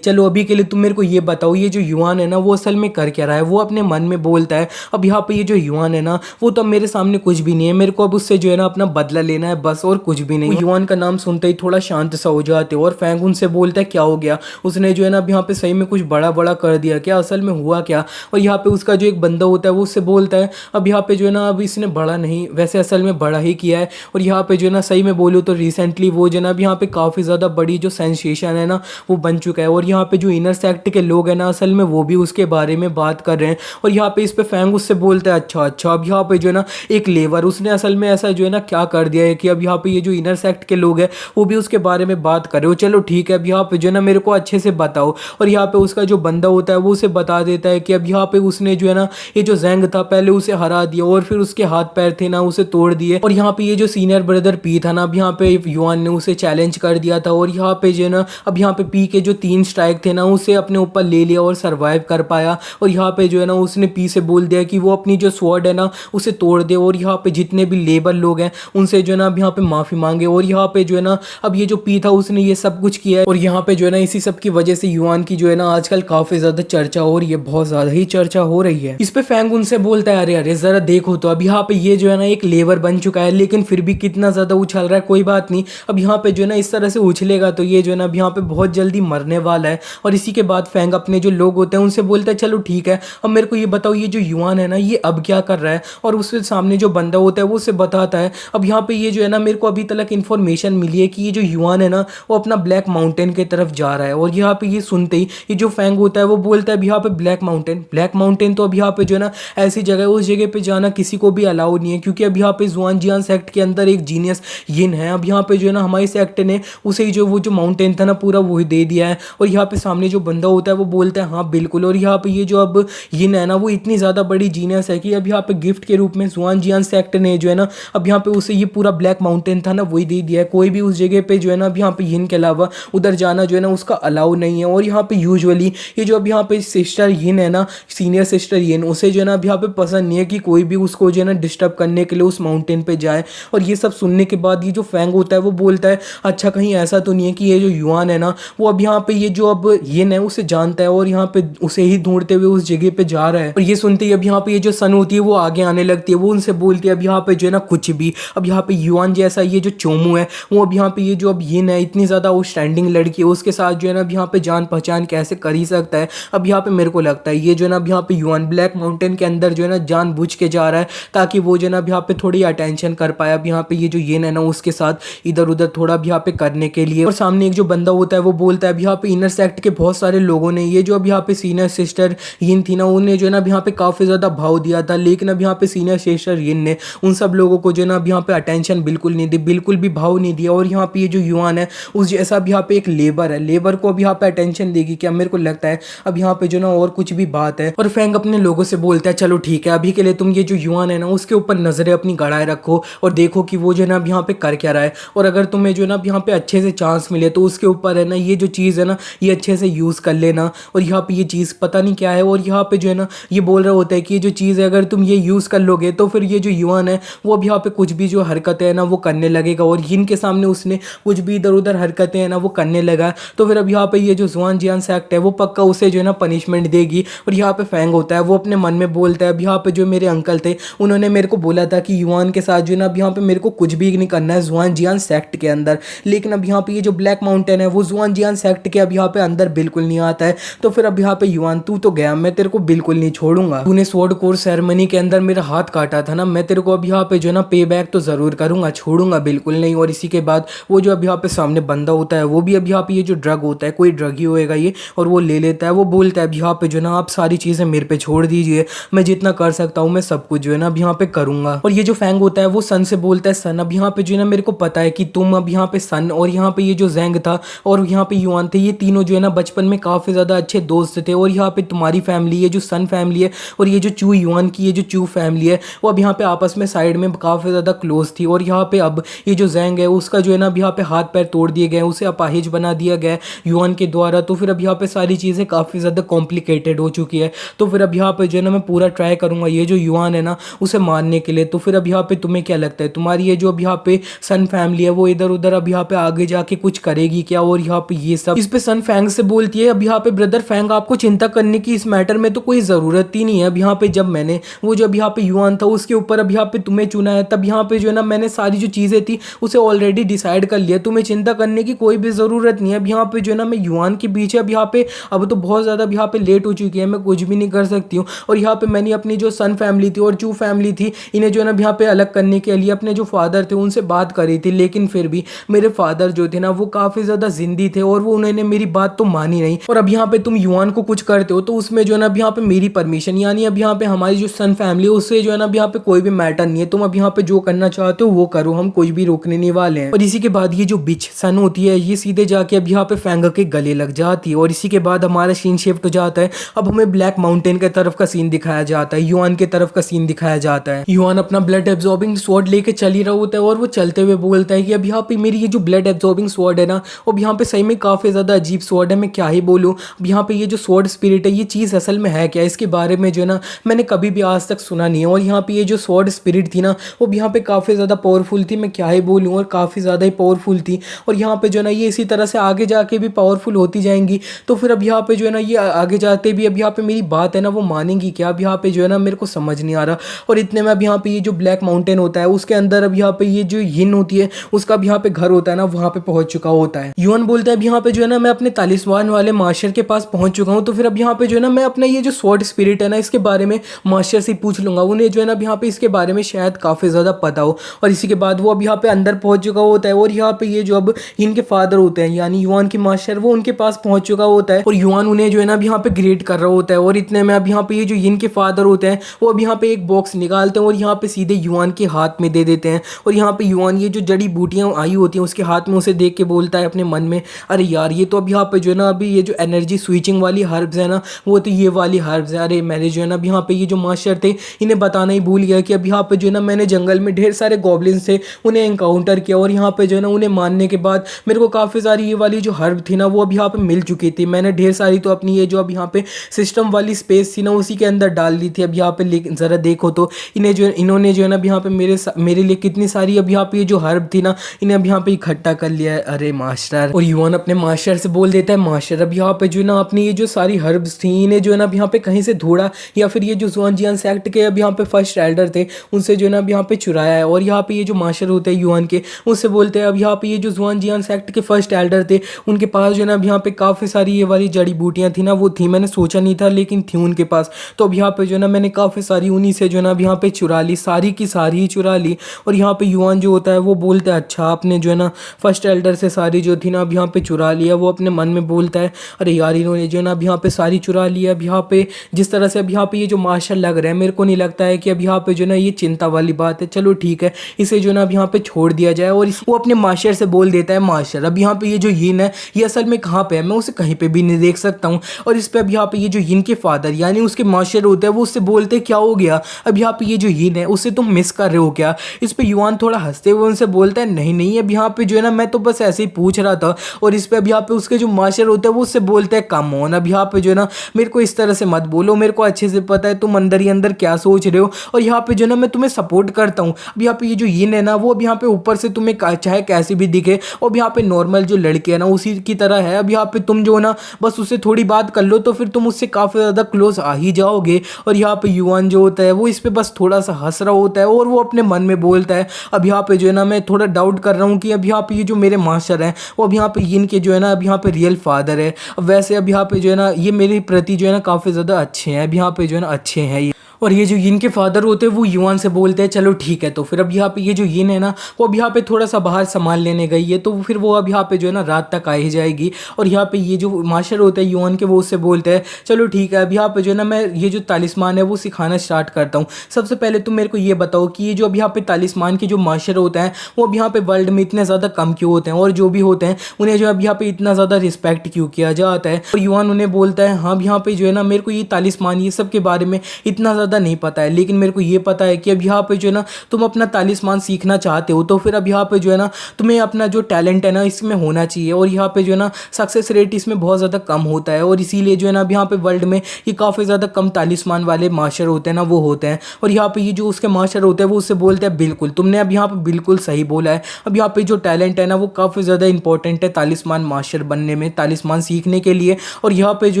चलो अभी के लिए तुम मेरे को ये बताओ ये जो युआन है ना वो असल में कर क्या रहा है। वो अपने मन में बोलता है अब यहाँ पे ये जो युआन है ना वो तो अब मेरे सामने कुछ भी नहीं है, मेरे को अब उससे जो है ना अपना बदला लेना है बस और कुछ भी नहीं। युआन का नाम सुनते ही थोड़ा शांत सा हो जाते और फैंग उनसे बोलता है क्या हो गया, उसने जो है ना अब यहाँ पे सही में कुछ बड़ा बड़ा कर दिया क्या, असल में हुआ क्या। और यहाँ पे उसका जो एक बंदा होता है वो उससे बोलता है अब यहाँ पे जो है ना अब इसने बड़ा नहीं वैसे असल में बड़ा ही किया है। और यहाँ पे जो है ना सही में बोलूँ तो रिसेंटली वो जो है ना अब यहाँ पे काफ़ी ज़्यादा बड़ी जो सेंसेशन है ना वो बन चुका है। और यहाँ पे जो इनर सेक्ट के लोग हैं ना असल में वो भी उसके बारे में बात कर रहे हैं। और यहाँ पे इस पे फैंग उससे बोलता है अच्छा अब यहाँ पे जो है ना एक लेबर उसने असल में ऐसा जो है ना क्या कर दिया है कि अब यहाँ पे ये जो इनर सेक्ट के लोग हैं वो भी उसके बारे में बात कर रहे हो, चलो ठीक है अब यहाँ पे जो है ना मेरे को अच्छे से बताओ। और यहाँ पे उसका जो बंदा होता है वो उसे बता देता है कि अब यहाँ पे उसने जो है ना ये जो जैंग था पहले उसे हरा दिया और फिर उसके हाथ पैर थे ना उसे तोड़ दिए। और यहाँ पे ये जो सीनियर ब्रदर पी था ना अब यहाँ पे युआन ने उसे चैलेंज कर दिया था और यहाँ पे जो है ना अब यहाँ पे पी के जो 3 स्ट्राइक थे ना उसे अपने ऊपर ले लिया और सर्वाइव कर पाया। और यहाँ पे जो है ना उसने पी से बोल दिया कि वो अपनी जो स्वॉर्ड है ना उसे तोड़ दे और यहाँ पे जितने भी लेबर लोग हैं उनसे जो है ना अब यहाँ पे माफी मांगे। और यहाँ पे जो है ना अब ये जो पी था उसने ये सब कुछ किया है और यहाँ पे जो है ना इसी सब की वजह से युआन की जो है ना आजकल काफी ज्यादा चर्चा हो रही है, बहुत ज्यादा ही चर्चा हो रही है। इस पे फैंग उनसे बोलता है अरे अरे जरा देखो तो अब यहाँ पे ये जो है ना एक लेबर बन चुका है लेकिन फिर भी कितना ज्यादा उछल रहा है। कोई बात नहीं, अब यहाँ पे जो है ना इस तरह से उछलेगा तो ये जो है ना अब यहाँ पे बहुत जल्दी मरने वाला है। और इसी के बाद फैंग अपने जो लोग होते हैं उनसे बोलता है चलो ठीक है, अब मेरे को ये बताओ ये जो युआन है ना ये अब क्या कर रहा है। और उसके सामने जो बंदा होता है वो उसे बताता है अब यहाँ पे ये जो है ना मेरे को अभी तक इन्फॉर्मेशन मिली है कि ये जो युआन है ना वो अपना ब्लैक माउंटेन की तरफ जा रहा है। और यहाँ पे ये सुनते ही ये जो फैंग होता है वो बोलता है अब यहाँ पे ब्लैक माउंटेन तो अब यहाँ पे जो है ना ऐसी जगह उस जगह पे जाना किसी को भी अलाउ नहीं है क्योंकि अब यहाँ पे जुआनजियान सेक्ट के अंदर एक जीनियस यिन है। अब यहाँ पे जो है ना हमारे सेक्ट ने उसे जो वो जो माउंटेन था ना पूरा वो दे दिया है। और यहाँ पे सामने जो बंदा होता है वो बोलता है हाँ बिल्कुल। और यहाँ पे ये जो अब यिन है ना वो इतनी ज़्यादा बड़ी जीनियस है कि अब यहाँ पे गिफ्ट के रूप में जुआनजियान सेक्ट ने जो है ना अब यहाँ पे उसे ये पूरा ब्लैक माउंटेन था ना वही दे दिया है। कोई भी उस जगह पे जो है ना अब यहाँ पे यिन के अलावा उधर जाना जो है ना उसका अलाउ नहीं है। और यहाँ पे यूजुअली ये जो अब यहाँ पे सिस्टर यिन है ना, सीनियर सिस्टर यिन, उसे जो है ना अब यहाँ पे पसंद नहीं है कि कोई भी उसको जो है ना डिस्टर्ब करने के लिए उस माउंटेन पे जाए। और ये सब सुनने के बाद ये जो फैंग होता है वो बोलता है अच्छा कहीं ऐसा तो नहीं है कि ये जो युआन है ना वो अब यहाँ पे ये जो अब यिन है उसे जानता है और यहाँ पे उसे ही ढूंढते हुए उस जगह पे जा रहा है। और ये सुनते ही अब यहाँ पे ये जो सन होती है वो आगे आने लगती है, वो उनसे बोलती है अब यहाँ पे जो है ना कुछ भी अब यहाँ पे युआन जैसा ये जो चोमू है वो अब यहाँ पे ये जो अब यिन है इतनी ज़्यादा आउटस्टैंडिंग लड़की है उसके साथ जो है ना अब यहाँ पे जान पहचान कैसे कर ही सकता है। अब यहाँ पे मेरे को लगता है ये जो है ना अब यहाँ पे युआन ब्लैक माउंटेन के अंदर जो है ना जानबूझ के जा रहा है ताकि वो जो है ना अब यहाँ पे थोड़ी अटेंशन कर पाए अब यहाँ पे ये जो यिन है ना उसके साथ इधर उधर थोड़ा अब यहाँ पे करने के लिए। और सामने एक जो बंदा होता है वो बोलता है अब यहाँ पे इनर सेक्ट के बहुत सारे लोगों ने ये जो अब यहाँ पे सीनियर सिस्टर यिन थी ना उन्हें जो है ना अब यहाँ पे काफ़ी ज़्यादा भाव दिया था लेकिन अब यहाँ पे सीनियर सिस्टर यिन ने उन सब लोगों को जो है ना अब यहाँ पे अटेंशन बिल्कुल नहीं दी, बिल्कुल भी भाव नहीं दिया। और यहाँ पे ये जो युआन है उस जैसा अब यहाँ पे एक लेबर है, लेबर को अब यहाँ पे अटेंशन देगी क्या, मेरे को लगता है अब यहाँ पे जो ना और कुछ भी बात है। और फैंग अपने लोगों से बोलता है चलो ठीक है अभी के लिए तुम ये जो युआन है ना उसके ऊपर नजरें अपनी गड़ाए रखो और देखो कि वो जो है ना अब यहाँ पे कर क्या रहा है। और अगर तुम्हें जो है ना अब यहाँ पे अच्छे से चांस मिले तो उसके ऊपर है ना ये जो चीज़ है ना ये अच्छे से यूज़ कर लेना। और यहाँ पे ये चीज़ पता नहीं क्या है और यहाँ पे जो है ना ये बोल रहा होता है कि ये जो चीज़ है अगर तुम ये यूज़ कर लोगे तो फिर ये जो युआन है वो अब यहाँ पे कुछ भी जो हरकतें हैं ना वो करने लगेगा। और यिन के सामने उसने कुछ भी इधर उधर हरकतें हैं ना वो करने लगा तो फिर अब यहाँ पे ये जो जुआनजियान सेक्ट है वो पक्का उसे जो है ना पनिशमेंट देगी। और यहाँ पे फैंग होता है वो अपने मन में बोलता है अब यहाँ पे जो मेरे अंकल थे उन्होंने मेरे को बोला था कि युआन के साथ जो है ना अब यहाँ पे मेरे को कुछ भी नहीं करना है जुआनजियान सेक्ट के अंदर, लेकिन अब यहाँ पे ये जो ब्लैक माउंटेन है वो जुआनजियान सेक्ट के अब यहाँ पे अंदर बिल्कुल नहीं आता है। तो फिर अब यहाँ पे युआन तू तो गया, मैं तेरे को बिल्कुल नहीं छोड़ूंगा, तूने स्वॉर्ड कोर सेरेमनी के अंदर मेरा हाथ काटा था ना, मैं तेरे को अब यहाँ पे जो है ना पे बैक तो जरूर करूंगा, छोड़ूंगा बिल्कुल नहीं। और इसी के बाद वो जो अब यहाँ पे सामने बंदा होता है वो भी अब यहाँ पे ये जो ड्रग होता है कोई ड्रग ही होएगा ये और वो ले लेता है। वो बोलता है अब यहाँ पे जो ना आप सारी चीज़ें मेरे पे छोड़ दीजिए, मैं जितना कर सकता हूँ मैं सब कुछ जो है ना अब यहाँ पे करूँगा। और ये जो फैंग होता है वो सन से बोलता है सन अब यहाँ पे जो है ना मेरे को पता है कि तुम अब यहाँ पे सन और यहाँ पे ये जो जैंग था और यहाँ पे युआन थे ये तीनों जो है ना बचपन में काफ़ी ज़्यादा अच्छे दोस्त थे। और यहाँ पे तुम्हारी फैमिली ये जो सन फैमिली है और ये जो चू युआन की ये जो चू फैमिली है वो अब यहाँ पे आपस में साइड में काफ़ी ज़्यादा क्लोज थी। और यहाँ पे अब ये जो जैंग है उसका जो है ना अब यहाँ पे हाथ पैर तोड़ दिए गए, उसे अपाहिज बना दिया गया युआन के द्वारा। तो फिर अब यहाँ पे सारी चीज़ें काफ़ी ज़्यादा कॉम्प्लिकेटेड हो चुकी है। तो फिर अब यहाँ पे जो है ना मैं पूरा ट्राई करूँगा ये जो युआन है ना उसे मारने के लिए। तो फिर अब यहाँ पे तुम्हें क्या लगता है तुम्हारी ये जो अब यहाँ पे सन फैमिली है वो इधर उधर अब यहाँ पे आगे जाके कुछ करेगी क्या? और यहाँ पे ये सब इस पे सन फैंग से बोलती है अब यहाँ पे ब्रदर फैंग आपको चिंता करने की इस मैटर में तो कोई ज़रूरत ही नहीं है। अब यहाँ पे जब मैंने वो जो अब यहाँ पे युआन था उसके ऊपर अब यहाँ पे तुम्हें चुना है तब यहाँ पे जो है ना मैंने सारी जो चीज़ें थी उसे ऑलरेडी डिसाइड कर लिया, तुम्हें चिंता करने की कोई भी ज़रूरत नहीं है। अब यहाँ पे जो है ना मैं युआन के पीछे अब यहाँ पे अब तो बहुत ज़्यादा अब यहाँ पे लेट हो चुकी है, मैं कुछ भी नहीं कर सकती हूँ। और यहाँ पे मैंने अपनी जो सन फैमिली थी और चू फैमिली थी इन्हें जो है ना यहाँ पे अलग करने के लिए अपने जो फादर थे उनसे बात करी थी, लेकिन फिर भी मेरे फादर जो थे ना वो काफ़ी ज़्यादा जिंदी थे और वो उन्होंने मेरी बात तो मानी नहीं। और अब यहाँ पे तुम युआन को कुछ करते हो तो उसमें जो है ना अब यहाँ पे मेरी परमिशन यानी अब यहाँ पे हमारी जो सन फैमिली है उससे जो है ना अब यहाँ पे कोई भी मैटर नहीं है, तुम अब यहाँ पे जो करना चाहते हो वो करो, हम कुछ भी रोकने नहीं वाले हैं। और इसी के बाद ये जो बिच सन होती है ये सीधे जाके अब यहाँ पे फैंग के गले लग जाती है। और इसी के बाद हमारा सीन शिफ्ट हो जाता है, अब हमें ब्लैक माउंटेन के तरफ का सीन दिखाया जाता है, युआन के तरफ का सीन दिखाया जाता है। युआन अपना ब्लड एब्जॉर्बिंग स्वॉर्ड लेके चल ही रहा होता है और वो चलते हुए बोलता है कि अब यहाँ पे मेरी ये जो ब्लड एब्जॉर्बिंग स्वॉर्ड है ना अब यहाँ पे सही में काफी ज्यादा अजीब स्वॉर्ड है, मैं क्या ही बोलूँ। अब यहाँ पे ये जो स्वॉर्ड स्पिरिट है ये चीज असल में है क्या, इसके बारे में जो है ना मैंने कभी भी आज तक सुना नहीं है। और यहाँ पे ये जो स्वॉर्ड स्पिरिट थी ना वो भी यहाँ पे काफ़ी ज़्यादा पावरफुल थी, मैं क्या ही बोलूँ, और काफ़ी ज़्यादा ही पावरफुल थी। और यहाँ पे जो है ना ये इसी तरह से आगे जाके भी पावरफुल होती जाएंगी। तो फिर अब यहाँ पे जो है ना ये आगे जाते भी अब यहाँ पे मेरी बात है ना वो मानेंगी क्या, अब यहाँ पे जो है ना मेरे को समझ नहीं आ रहा। और इतने में अब यहाँ पे ये जो ब्लैक माउंटेन होता है उसके अंदर अब यहाँ पे ये जो यिन होती है उसका भी यहाँ पे घर होता है ना वहाँ पे पहुंच चुका होता है। युआन बोलता है अब यहाँ पे जो है ना मैं अपने तालिस्मान वाले मास्टर के पास पहुंच चुका हूँ। तो फिर अब यहाँ पे जो है ना मैं अपना ये जो स्वॉर्ड स्पिरिट है ना इसके बारे में मास्टर से पूछ लूंगा, उन्हें जो है ना अब यहाँ पे इसके बारे में शायद काफ़ी ज़्यादा पता हो। और इसी के बाद वो अब यहाँ पे अंदर पहुंच चुका होता है। और यहाँ पे ये जो अब इनके फादर होते हैं यानी युआन के मास्टर वो उनके पास पहुंच चुका होता है। और युआन उन्हें जो है ना अब यहाँ पे ग्रेट कर रहा होता है। और इतने में अब यहाँ पे ये जो इनके फादर होते हैं वो अब यहाँ पे एक बॉक्स निकालते हैं और यहाँ पे सीधे युआन के हाथ में दे देते हैं। और यहाँ पे युआन ये जो जड़ी बूटियाँ आई होती हैं उसके हाथ में उसे देख के बोलता है अपने मन में, अरे यार ये तो अब यहाँ पे जो है ना अभी ये जो एनर्जी स्विचिंग वाली हर्ब्स है ना वो तो ये वाली हर्ब्स है। अरे मैंने जो है ना अब यहाँ पे ये जो मास्टर थे इन्हें बताना ही भूल गया कि अब यहाँ पे जो है ना मैंने जंगल में ढेर सारे गॉब्लिन्स थे उन्हें एनकाउंटर किया। और यहाँ पे जो है ना उन्हें मारने के बाद मेरे को काफ़ी सारी ये वाली जो हर्ब थी ना वो अब यहाँ पे मिल चुकी थी। मैंने ढेर सारी तो अपनी ये जो अब यहाँ पे सिस्टम वाली स्पेस थी ना उसी के अंदर डाल दी थी। अब यहाँ पे ज़रा देखो तो इन्होंने जो है ना अब यहाँ पे मेरे लिए कितनी सारी अब यहाँ पे ये जो हर्ब थी ना इन्हें अब यहाँ पे इकट्ठा कर लिया है। अरे मास्टर, और युआन अपने मास्टर से बोल देता है मास्टर अब यहाँ पे जो है ना अपनी ये जो सारी हर्ब्स थी इन्हें जो है ना अब यहाँ पे कहीं से ढूंढा या फिर ये जो ज़ुआनजियान सेक्ट के अब यहाँ पे फर्स्ट एल्डर थे उनसे जो है ना अब यहाँ पे चुराया है। और यहाँ पे ये जो मास्टर होते हैं युआन के उससे बोलते हैं अब यहाँ पे ये जो ज़ुआनजियान सेक्ट के फर्स्ट एल्डर थे उनके पास जो है ना अब यहाँ पे काफ़ी सारी ये वाली जड़ी बूटियाँ थी ना वो थी, मैंने सोचा नहीं था लेकिन थी उनके पास। तो अब यहाँ पे जो है ना मैंने काफ़ी सारी उन्हीं से जो है ना अब यहाँ पे चुरा ली, सारी की सारी ही चुरा ली। और यहाँ पे युआन जो होता है वो बोलता है अच्छा आपने जो है ना फर्स्ट एल्डर से सारी जो थी ना अब यहाँ पे चुरा लिया। वो अपने मन में बोलता है अरे यार इन्होंने जो है ना अब यहाँ पे सारी चुरा लिया। अब यहाँ पे जिस तरह से अब यहाँ पे ये जो मास्टर लग रहा है मेरे को नहीं लगता है कि अब यहाँ पे जो है ना ये चिंता वाली बात है, चलो ठीक है इसे जो है ना अब यहाँ पे छोड़ दिया जाए। और वो अपने मास्टर से बोल देता है मास्टर अब यहाँ पे ये जो यिन है ये असल में कहाँ पे है, मैं उसे कहीं पे भी नहीं देख सकता हूँ। और इस पे अब यहाँ पे ये जो यिन के फादर यानी उसके मास्टर होते हैं वो उससे बोलते क्या हो गया, अब यहाँ पे ये जो यिन है उससे तुम मिस कर रहे हो क्या। इस पे युआन थोड़ा हंसते हुए उनसे बोलता है नहीं नहीं अब यहाँ पे जो है ना मैं तो बस ऐसे ही पूछ रहा था। और इस पे अब यहाँ पे उसके जो मास्टर होते हैं वो उससे बोलते हैं कम ऑन अब यहाँ पे जो है ना मेरे को इस तरह से मत बोलो, मेरे को अच्छे से पता है तुम अंदर ही अंदर क्या सोच रहे हो। और यहाँ पे जो है ना मैं तुम्हें सपोर्ट करता हूँ। अब यहाँ पे ये जो यिन है ना वो अब यहाँ पे ऊपर से तुम्हें चाहे कैसी भी दिखे और यहाँ पे नॉर्मल जो लड़के है ना उसी की तरह है। अब यहाँ पे तुम जो है ना बस उससे थोड़ी बात कर लो तो फिर तुम उससे काफ़ी ज़्यादा क्लोज आ ही जाओगे। और यहाँ पे युआन जो होता है वो इस पे बस थोड़ा सा हंस रहा होता है और वो अपने मन में बोलता है अब यहाँ पे जो है ना मैं थोड़ा डाउट कर रहा हूँ कि अब यहाँ पे ये जो मेरे मास्टर हैं वो अब यहाँ पे यिन के जो है ना अब यहाँ पे रियल फादर है। अब वैसे अब यहाँ पे जो है ना ये मेरे प्रति जो है ना काफ़ी ज़्यादा अच्छे हैं, अब यहाँ पे जो है ना अच्छे हैं ये। और ये जो यिन के फादर होते हैं वो युआन से बोलते हैं चलो ठीक है। तो फिर अब यहाँ पे ये जो यिन है ना वो अब यहाँ पे थोड़ा सा बाहर सामान लेने गई है तो फिर वो अब यहाँ पे जो है ना रात तक आ ही जाएगी। और यहाँ पे ये जो मास्टर होता है युआन के वो उससे बोलते हैं चलो ठीक है अब यहाँ पे जो है ना मैं ये जो तालिस्मान है वो सिखाना स्टार्ट करता हूँ। सबसे पहले तुम मेरे को ये बताओ कि ये जो अब यहाँ पे तालिस्मान के जो मास्टर होते हैं वो अब यहाँ पे वर्ल्ड में इतने ज़्यादा कम क्यों होते हैं और जो भी होते हैं उन्हें जो अब यहाँ पे इतना ज़्यादा रिस्पेक्ट क्यों किया जाता है। और युआन उन्हें बोलता है हाँ यहाँ पे जो है ना मेरे को ये तालिस्मान ये सब के बारे में इतना ज़्यादा नहीं पता है लेकिन मेरे को ये पता है कि अब यहाँ पे जो है ना तुम अपना तालिस्मान सीखना चाहते हो तो फिर अब यहाँ पे जो है ना तुम्हें अपना जो टैलेंट है ना इसमें होना चाहिए। और यहाँ पे जो है ना सक्सेस रेट इसमें बहुत ज़्यादा कम होता है और इसीलिए जो है ना अब यहाँ पे वर्ल्ड में ये काफ़ी ज़्यादा कम तालिस्मान वाले मास्टर होते हैं ना वो होते हैं। और यहाँ पे ये जो उसके मास्टर होते हैं वो उससे बोलते हैं बिल्कुल तुमने अब यहाँ पे बिल्कुल सही बोला है। अब यहाँ पे जो टैलेंट है ना वो काफ़ी ज़्यादा इंपॉर्टेंट है तालिस्मान मास्टर बनने में, तालिस्मान सीखने के लिए। और यहाँ पे जो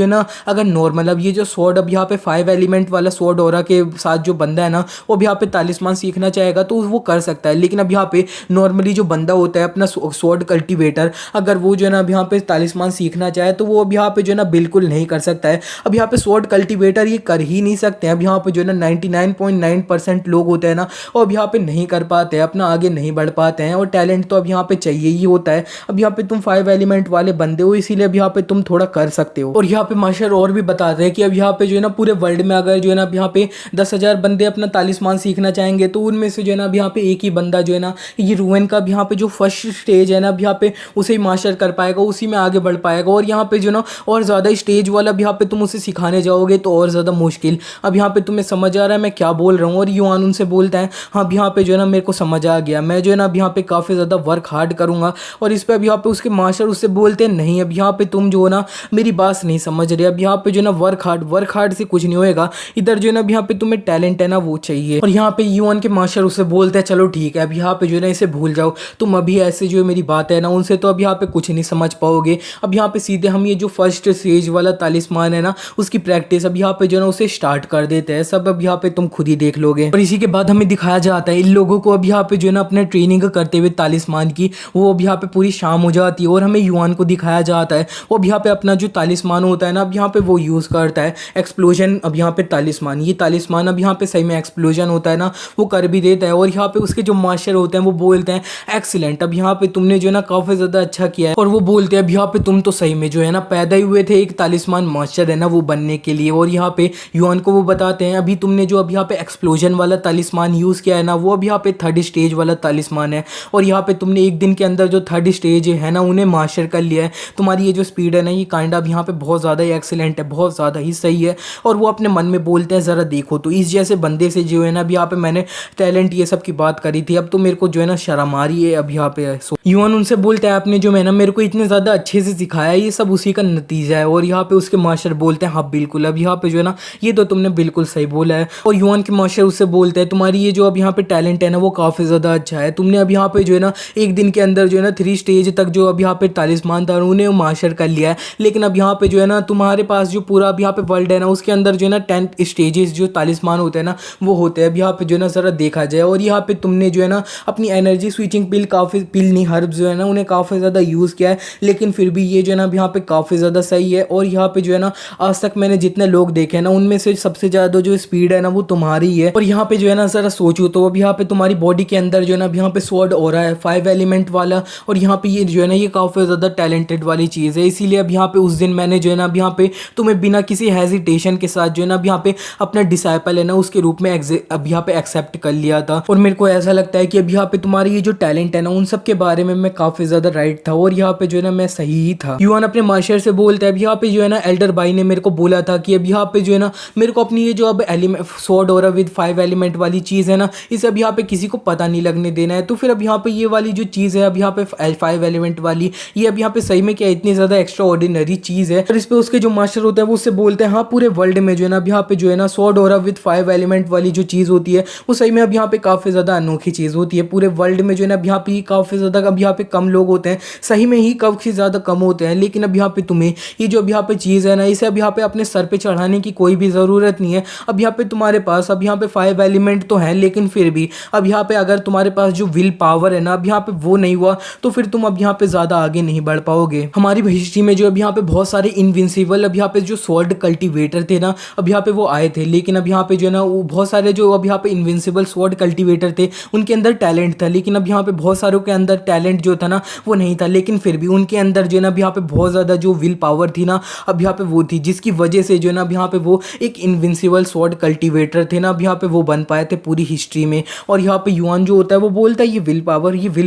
है ना अगर नॉर्मल अब ये जो स्वॉर्ड अब यहाँ पे 5 एलिमेंट वाला स्वॉर्ड ऑरा के साथ जो बंदा है ना वो अब यहाँ पे तालिस्मान सीखना चाहेगा तो वो कर सकता है। लेकिन अब यहाँ पे नॉर्मली जो बंदा होता है अपना स्वॉर्ड कल्टीवेटर अगर वो जो है ना अब यहाँ पे तालिस्मान सीखना चाहे तो वो अब यहाँ पे जो है ना बिल्कुल नहीं कर सकता है। अब यहाँ पे स्वॉर्ड कल्टीवेटर ये कर ही नहीं सकते हैं। अब यहाँ पे जो है ना 99.9% लोग होते हैं ना वो अब यहाँ पे नहीं कर पाते हैं, अपना आगे नहीं बढ़ पाते हैं। और टैलेंट तो अब यहाँ पे चाहिए ही होता है। अब यहाँ पे तुम 5 एलिमेंट वाले बंदे हो इसीलिए अब यहाँ पे तुम थोड़ा कर सकते हो। और यहाँ पे मास्टर और भी बताते हैं कि अब यहाँ पे जो है ना पूरे वर्ल्ड में अगर जो है ना अब यहाँ पे पे 10,000 बंदे अपना तालिस्मान सीखना चाहेंगे तो उनमें से जो है ना अब यहाँ पे एक ही बंदा जो है ना ये रूएन का अब यहाँ पे जो फर्स्ट स्टेज है ना अब यहाँ पे उसे ही मास्टर कर पाएगा, उसी में आगे बढ़ पाएगा। और यहाँ पे जो ना और ज़्यादा स्टेज वाला अब यहाँ पे तुम उसे सिखाने जाओगे तो और ज़्यादा मुश्किल। अब यहाँ पे तुम्हें समझ आ रहा है मैं क्या बोल रहा हूँ। और युआन उनसे बोलता है हाँ अब यहाँ पे जो है ना मेरे को समझ आ गया, मैं जो है ना अब यहाँ पे काफ़ी ज़्यादा वर्क हार्ड करूँगा। और इस पर अब यहाँ पे उसके मास्टर उससे बोलते हैं नहीं अब यहाँ पे तुम जो हो ना मेरी बात नहीं समझ रहे, अब यहाँ पे जो है ना वर्क हार्ड से कुछ नहीं होएगा, इधर जो है ना अब यहाँ पे तुम्हें टैलेंट है ना वो चाहिए। और यहाँ पे युआन के मास्टर उससे बोलते हैं चलो ठीक है अब यहाँ पे जो है ना इसे भूल जाओ, तुम अभी ऐसे जो मेरी बात है ना उनसे तो अब यहाँ पे कुछ नहीं समझ पाओगे। अब यहाँ पे सीधे हम ये जो फर्स्ट स्टेज वाला तालिस्मान है ना उसकी प्रैक्टिस अब यहाँ पे जो है ना उसे स्टार्ट कर देते हैं सब। अब यहाँ पे तुम खुद ही देख लोगे। और इसी के बाद हमें दिखाया जाता है इन लोगों को अब यहाँ पे जो है ना अपने ट्रेनिंग करते हुए तालिस्मान की, वो अब यहाँ पे पूरी शाम हो जाती है और हमें युआन को दिखाया जाता है वो अब यहाँ पे अपना जो तालिस्मान होता है ना अब यहाँ पे वो यूज़ करता है एक्सप्लोजन। अब यहाँ पे तालिस्मान ये तालिस्मान अब यहाँ पे सही में एक्सप्लोजन होता है ना वो कर भी देता है। और यहाँ पे उसके जो मास्टर होते हैं वो बोलते हैं एक्सीलेंट, अब यहाँ पे तुमने जो है ना काफ़ी ज़्यादा अच्छा किया है। और वो बोलते हैं अब यहाँ पे तुम तो सही में जो है ना पैदा ही हुए थे एक तालिस्मान मास्टर है ना वो बनने के लिए। और यहाँ पे युआन को वो बताते हैं अभी तुमने जो अब यहाँ पे एक्सप्लोजन वाला तालिस्मान यूज़ किया है ना वो अब यहाँ पे थर्ड स्टेज वाला तालिस्मान है। और यहाँ पे तुमने एक दिन के अंदर जो थर्ड स्टेज है ना उन्हें मास्टर कर लिया है, तुम्हारी ये जो स्पीड है ना ये काइंड ऑफ यहाँ पे बहुत ज़्यादा ही एक्सीलेंट है, बहुत ज़्यादा ही सही है। और वो अपने मन में बोलते हैं ज़रा देखो तो इस जैसे बंदे से जो है ना अब यहाँ पे मैंने टैलेंट ये सब की बात करी थी, अब तो मेरे को जो है ना शर्म आ रही है अब यहाँ पे। युआन उनसे बोलता है आपने जो है ना मेरे को इतने ज़्यादा अच्छे से सिखाया ये सब उसी का नतीजा है। और यहाँ पे उसके मास्टर बोलते हैं हाँ बिल्कुल, अब यहाँ पे जो है ना ये तो तुमने बिल्कुल सही बोला है। और युआन के मास्टर उससे बोलते हैं तुम्हारी ये जो अब यहाँ पे टैलेंट है ना वो काफ़ी ज़्यादा अच्छा है, तुमने अब यहाँ पे जो है ना एक दिन के अंदर जो है ना 3 स्टेज तक जो अब यहाँ पे तालिस्मान था उन्हें मास्टर कर लिया है। लेकिन अब यहाँ पे जो है ना तुम्हारे पास जो पूरा अब यहाँ पे वर्ल्ड है ना उसके अंदर जो है ना 10 स्टेजेस जो तालिस्मान होते हैं ना वो होते हैं। अब यहाँ पे जो है ना ज़रा देखा जाए और यहाँ पे तुमने जो है ना अपनी एनर्जी स्विचिंग पिल नहीं हर्ब जो है ना उन्हें काफ़ी ज़्यादा यूज़ किया है, लेकिन फिर भी ये जो है ना अब यहाँ पे काफ़ी ज़्यादा सही है। और यहाँ पे जो है ना आज तक मैंने जितने लोग देखे हैं ना उनमें से सबसे ज़्यादा जो स्पीड है ना वो तुम्हारी है। और यहाँ पे जो है ना ज़रा सोचो तो अब यहाँ पे तुम्हारी बॉडी के अंदर जो है ना अब यहाँ पे स्वॉर्ड हो रहा है 5 एलिमेंट वाला। और यहाँ पे ये जो है ना ये काफ़ी ज़्यादा टैलेंटेड वाली चीज़ है, इसीलिए अब यहाँ पे उस दिन मैंने जो है ना अब यहाँ पे तुम्हें बिना किसी हेजिटेशन के साथ जो है ना अब यहाँ पे अपना डिसाइपल है ना उसके रूप में अब यहाँ पे एक्सेप्ट कर लिया था। और मेरे को ऐसा लगता है कि अब यहाँ पे तुम्हारी ये जो टैलेंट है ना उन सब के बारे में मैं काफ़ी ज़्यादा राइट था और यहाँ पे जो है ना मैं सही ही था। युआन अपने मास्टर से बोलता है अब यहाँ पे जो है ना एल्डर भाई ने मेरे को बोला था कि अब यहाँ पे जो है ना मेरे को अपनी ये जो अब एलिमेंट स्वॉर्ड और विद 5 एलिमेंट वाली चीज़ है ना इसे अब यहाँ पे किसी को पता नहीं लगने देना है। तो फिर अब यहाँ पे ये वाली जो चीज़ है अब यहाँ पे 5 एलिमेंट वाली ये अब यहाँ पे सही में क्या इतनी ज़्यादा एक्स्ट्रा ऑर्डिनरी चीज़ है। और इस पे उसके जो मास्टर होते हैं वो उससे बोलते हैं हाँ पूरे वर्ल्ड में जो है ना अब यहाँ पे जो है ना स्वॉर्ड और विद 5 एलिमेंट वाली जो चीज़ होती है वो सही में अब यहाँ पे काफ़ी ज़्यादा अनोखी चीज़ होती है। पूरे वर्ल्ड में जो है ना अब यहाँ पे काफ़ी ज़्यादा अब यहाँ पे कम लोग होते हैं, सही में ही काफ़ी ज़्यादा कम होते हैं। लेकिन अब यहाँ पे तुम्हें ये जो अब यहाँ पे चीज़ है ना इसे अब यहाँ पे अपने सर पे चढ़ाने की कोई भी ज़रूरत नहीं है। अब यहाँ पे तुम्हारे पास अब यहाँ पे 5 एलिमेंट तो हैं, लेकिन फिर भी अब यहाँ पे अगर तुम्हारे पास जो विल पावर है ना अब यहाँ पे वो नहीं हुआ तो फिर तुम अब यहाँ पे ज़्यादा आगे नहीं बढ़ पाओगे। हमारी हिस्ट्री में जो अब यहाँ पे बहुत सारे इनविंसिबल अब यहाँ पे जो स्वॉर्ड कल्टिवेटर थे ना अब यहाँ पे वो आए थे, लेकिन अब यहाँ पे जो है ना वो बहुत सारे जो अब यहाँ पे इनविंसिबल स्वॉर्ड कल्टिवेटर थे उनके अंदर टैलेंट था, लेकिन अब यहाँ पे बहुत सारों के अंदर टैलेंट जो था ना वो नहीं था। लेकिन फिर भी उनके अंदर जो है ना अब यहाँ पे बहुत ज़्यादा जो विल पावर थी ना अब यहाँ पे वो थी, जिसकी वजह से जो है ना अब यहाँ पे वो एक इनविंसिबल स्वॉर्ड कल्टिवेटर थे ना अब यहाँ पे वो बन पाए थे पूरी हिस्ट्री में। और यहाँ पे युआन जो होता है वो बोलता है ये विल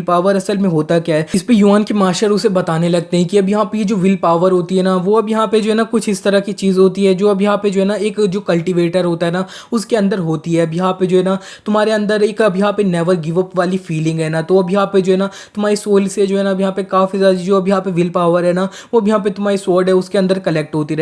पावर असल में होता क्या है। इस पे युआन के मास्टर उसे बताने लगते हैं कि अब यहाँ पे ये जो विल पावर होती है ना वो अब यहाँ पे जो है ना कुछ इस तरह की चीज़ होती है जो अब यहाँ पे जो है ना एक जो कल्टिवेटर होता है ना उसके अंदर होती है। अब यहाँ पे जो है ना तुम्हारे अंदर एक अब यहाँ पे नेवर गिव अप वाली फीलिंग है ना, तो अब यहाँ पे जो है ना तुम्हारी सोल से जो है ना अब यहाँ पे काफ़ी ज़्यादा जो अब यहाँ पे विल पावर है ना वो अब यहाँ पे तुम्हारी स्वॉर्ड है उसके अंदर कलेक्ट होती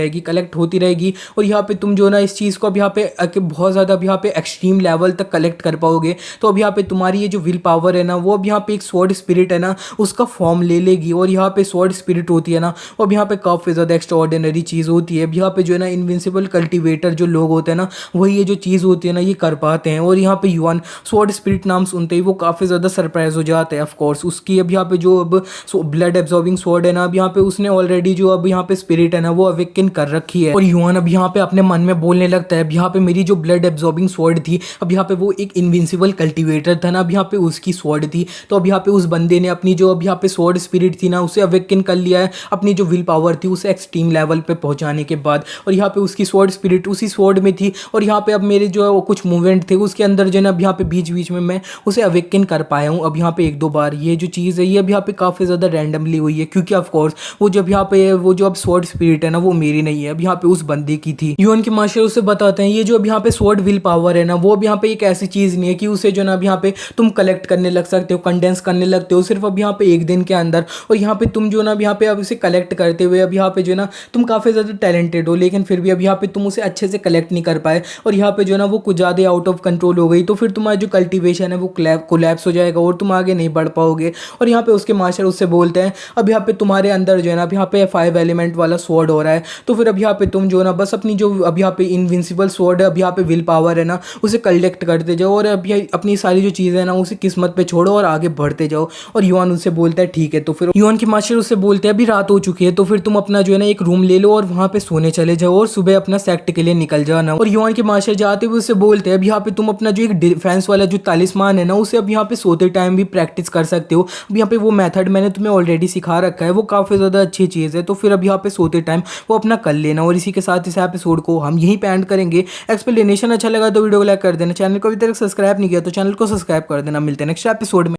रहेगी। और यहाँ पे तुम जो ना इस चीज़ को अब यहाँ पे बहुत ज़्यादा अब यहाँ पे एक्सट्रीम लेवल तक कलेक्ट कर पाओगे। तो अब यहाँ पे तुम्हारी ये जो विल पावर है ना वो अब यहाँ पे एक स्वॉर्ड स्पिरिट है ना उसका फॉर्म ले लेगी। और यहाँ पे स्वॉर्ड स्पिरिट होती है ना वो अब यहाँ पे काफ़ी ज़्यादा एक्स्ट्रा ऑर्डिनरी चीज़ होती है। अब यहाँ पे जो है ना इनविंसिबल कल्टिवेटर जो लोग होते हैं ना वही ये जो चीज़ होती है ना ये कर पाते हैं। और यहाँ पे युआन स्वॉर्ड स्पिरिट नाम सुनते ही वो काफ़ी ज़्यादा सरप्राइज हो जाते हैं। ऑफकोर्स उसकी अब यहाँ पे जो अब ब्लड एब्जॉर्बिंग स्वॉर्ड है ना अब यहाँ पे उसने ऑलरेडी जो अब यहाँ पे स्पिरिट है ना वो अवेकन कर रखी है। और युआन अब यहाँ पे अपने मन में बोलने लगता है अब यहाँ पे मेरी जो ब्लड एब्जॉर्बिंग स्वॉर्ड थी अब यहाँ पे वो एक इनविंसिबल कल्टिवेटर था ना अब यहाँ पे उसकी स्वॉर्ड थी। तो अब यहाँ पे उस बंदे ने अपनी जो अब यहाँ पे स्वॉर्ड स्पिरिट थी ना उसे अवेकन कर लिया है अपनी जो विल पावर थी उसे एक्सट्रीम लेवल पे पहुंचाने के बाद। और यहाँ पे उसकी स्वॉर्ड स्पिरिट उसी स्वॉर्ड में थी और यहाँ पे अब मेरे जो है वो कुछ मूवमेंट थे उसके अंदर जो है ना अब यहाँ पे बीच बीच में मैं उसे अवेकन कर पाया हूँ। अब यहाँ पे एक दो बार ये जो चीज़ है ये अब यहाँ पे काफ़ी ज़्यादा रैंडमली हुई है, क्योंकि ऑफ कोर्स वो जब यहाँ पे वो जो अब स्वॉर्ड स्पिरिट है ना वो मेरी नहीं है, अब यहाँ पे उस बंदे की थी। यूएन के मास्टर उसे बताते हैं ये जो अब यहाँ पे स्वॉर्ड विल पावर है ना वो अब यहाँ पे एक ऐसी चीज़ नहीं है कि उसे जो ना अब यहाँ पे तुम कलेक्ट करने लग सकते हो, कंडेंस करने लगते हो सिर्फ अब यहाँ पे एक दिन के अंदर। और यहाँ पे तुम जो ना अब यहाँ पे अब इसे कलेक्ट करते हुए अब यहाँ पे जो ना तुम काफ़ी ज़्यादा टैलेंटेड हो, लेकिन फिर भी अब यहाँ पे तुम उसे अच्छे से कलेक्ट नहीं कर पाए और यहाँ पे जो ना वो कुछ ज़्यादा आउट ऑफ कंट्रोल हो गई, तो फिर तुम्हारा जो कल्टीवेशन है वो कोलैप्स हो जाएगा और तुम आगे नहीं बढ़ पाओगे। और यहाँ पे उसके मास्टर उससे बोलते हैं अब यहाँ पे तुम्हारे अंदर जो है ना अब यहाँ पे 5 एलिमेंट वाला स्वॉर्ड हो रहा है, तो फिर अब यहाँ पे तुम जो ना बस अपनी जो अब यहाँ पे इनविंसिबल स्वॉर्ड है अब यहाँ पे विल पावर है ना उसे कलेक्ट करते जाओ और अब ये अपनी सारी जो चीज़ें हैं ना उसे किस्मत पे छोड़ो और आगे बढ़ते जाओ। और युआन उनसे बोलता है ठीक है। तो फिर युआन के मास्टर उससे बोलते हैं अभी रात हो चुकी है तो फिर तुम अपना जो है ना एक रूम ले लो और वहाँ पे सोने चले जाओ और सुबह अपना सेक्ट के लिए निकल जाना। और युआन के मास्टर जाते हुए उससे बोलते हैं अब यहाँ पे तुम अपना जो एक डिफेंस वाला जो तालिस्मान है ना उसे अब यहाँ पे सोते टाइम भी प्रैक्टिस कर सकते हो। अब यहाँ पे वो मेथड मैंने तुम्हें ऑलरेडी सिखा रखा है, वो काफ़ी ज़्यादा अच्छी चीज़ है, तो फिर अब यहाँ पे सोते टाइम वो अपना कर लेना। और इसी के साथ इस एपिसोड को हम यहीं पे एंड करेंगे। एक्सप्लेनेशन अच्छा लगा तो वीडियो को लाइक कर देना, चैनल को अभी तक सब्सक्राइब नहीं किया तो चैनल को सब्सक्राइब कर देना। मिलते हैं नेक्स्ट एपिसोड में।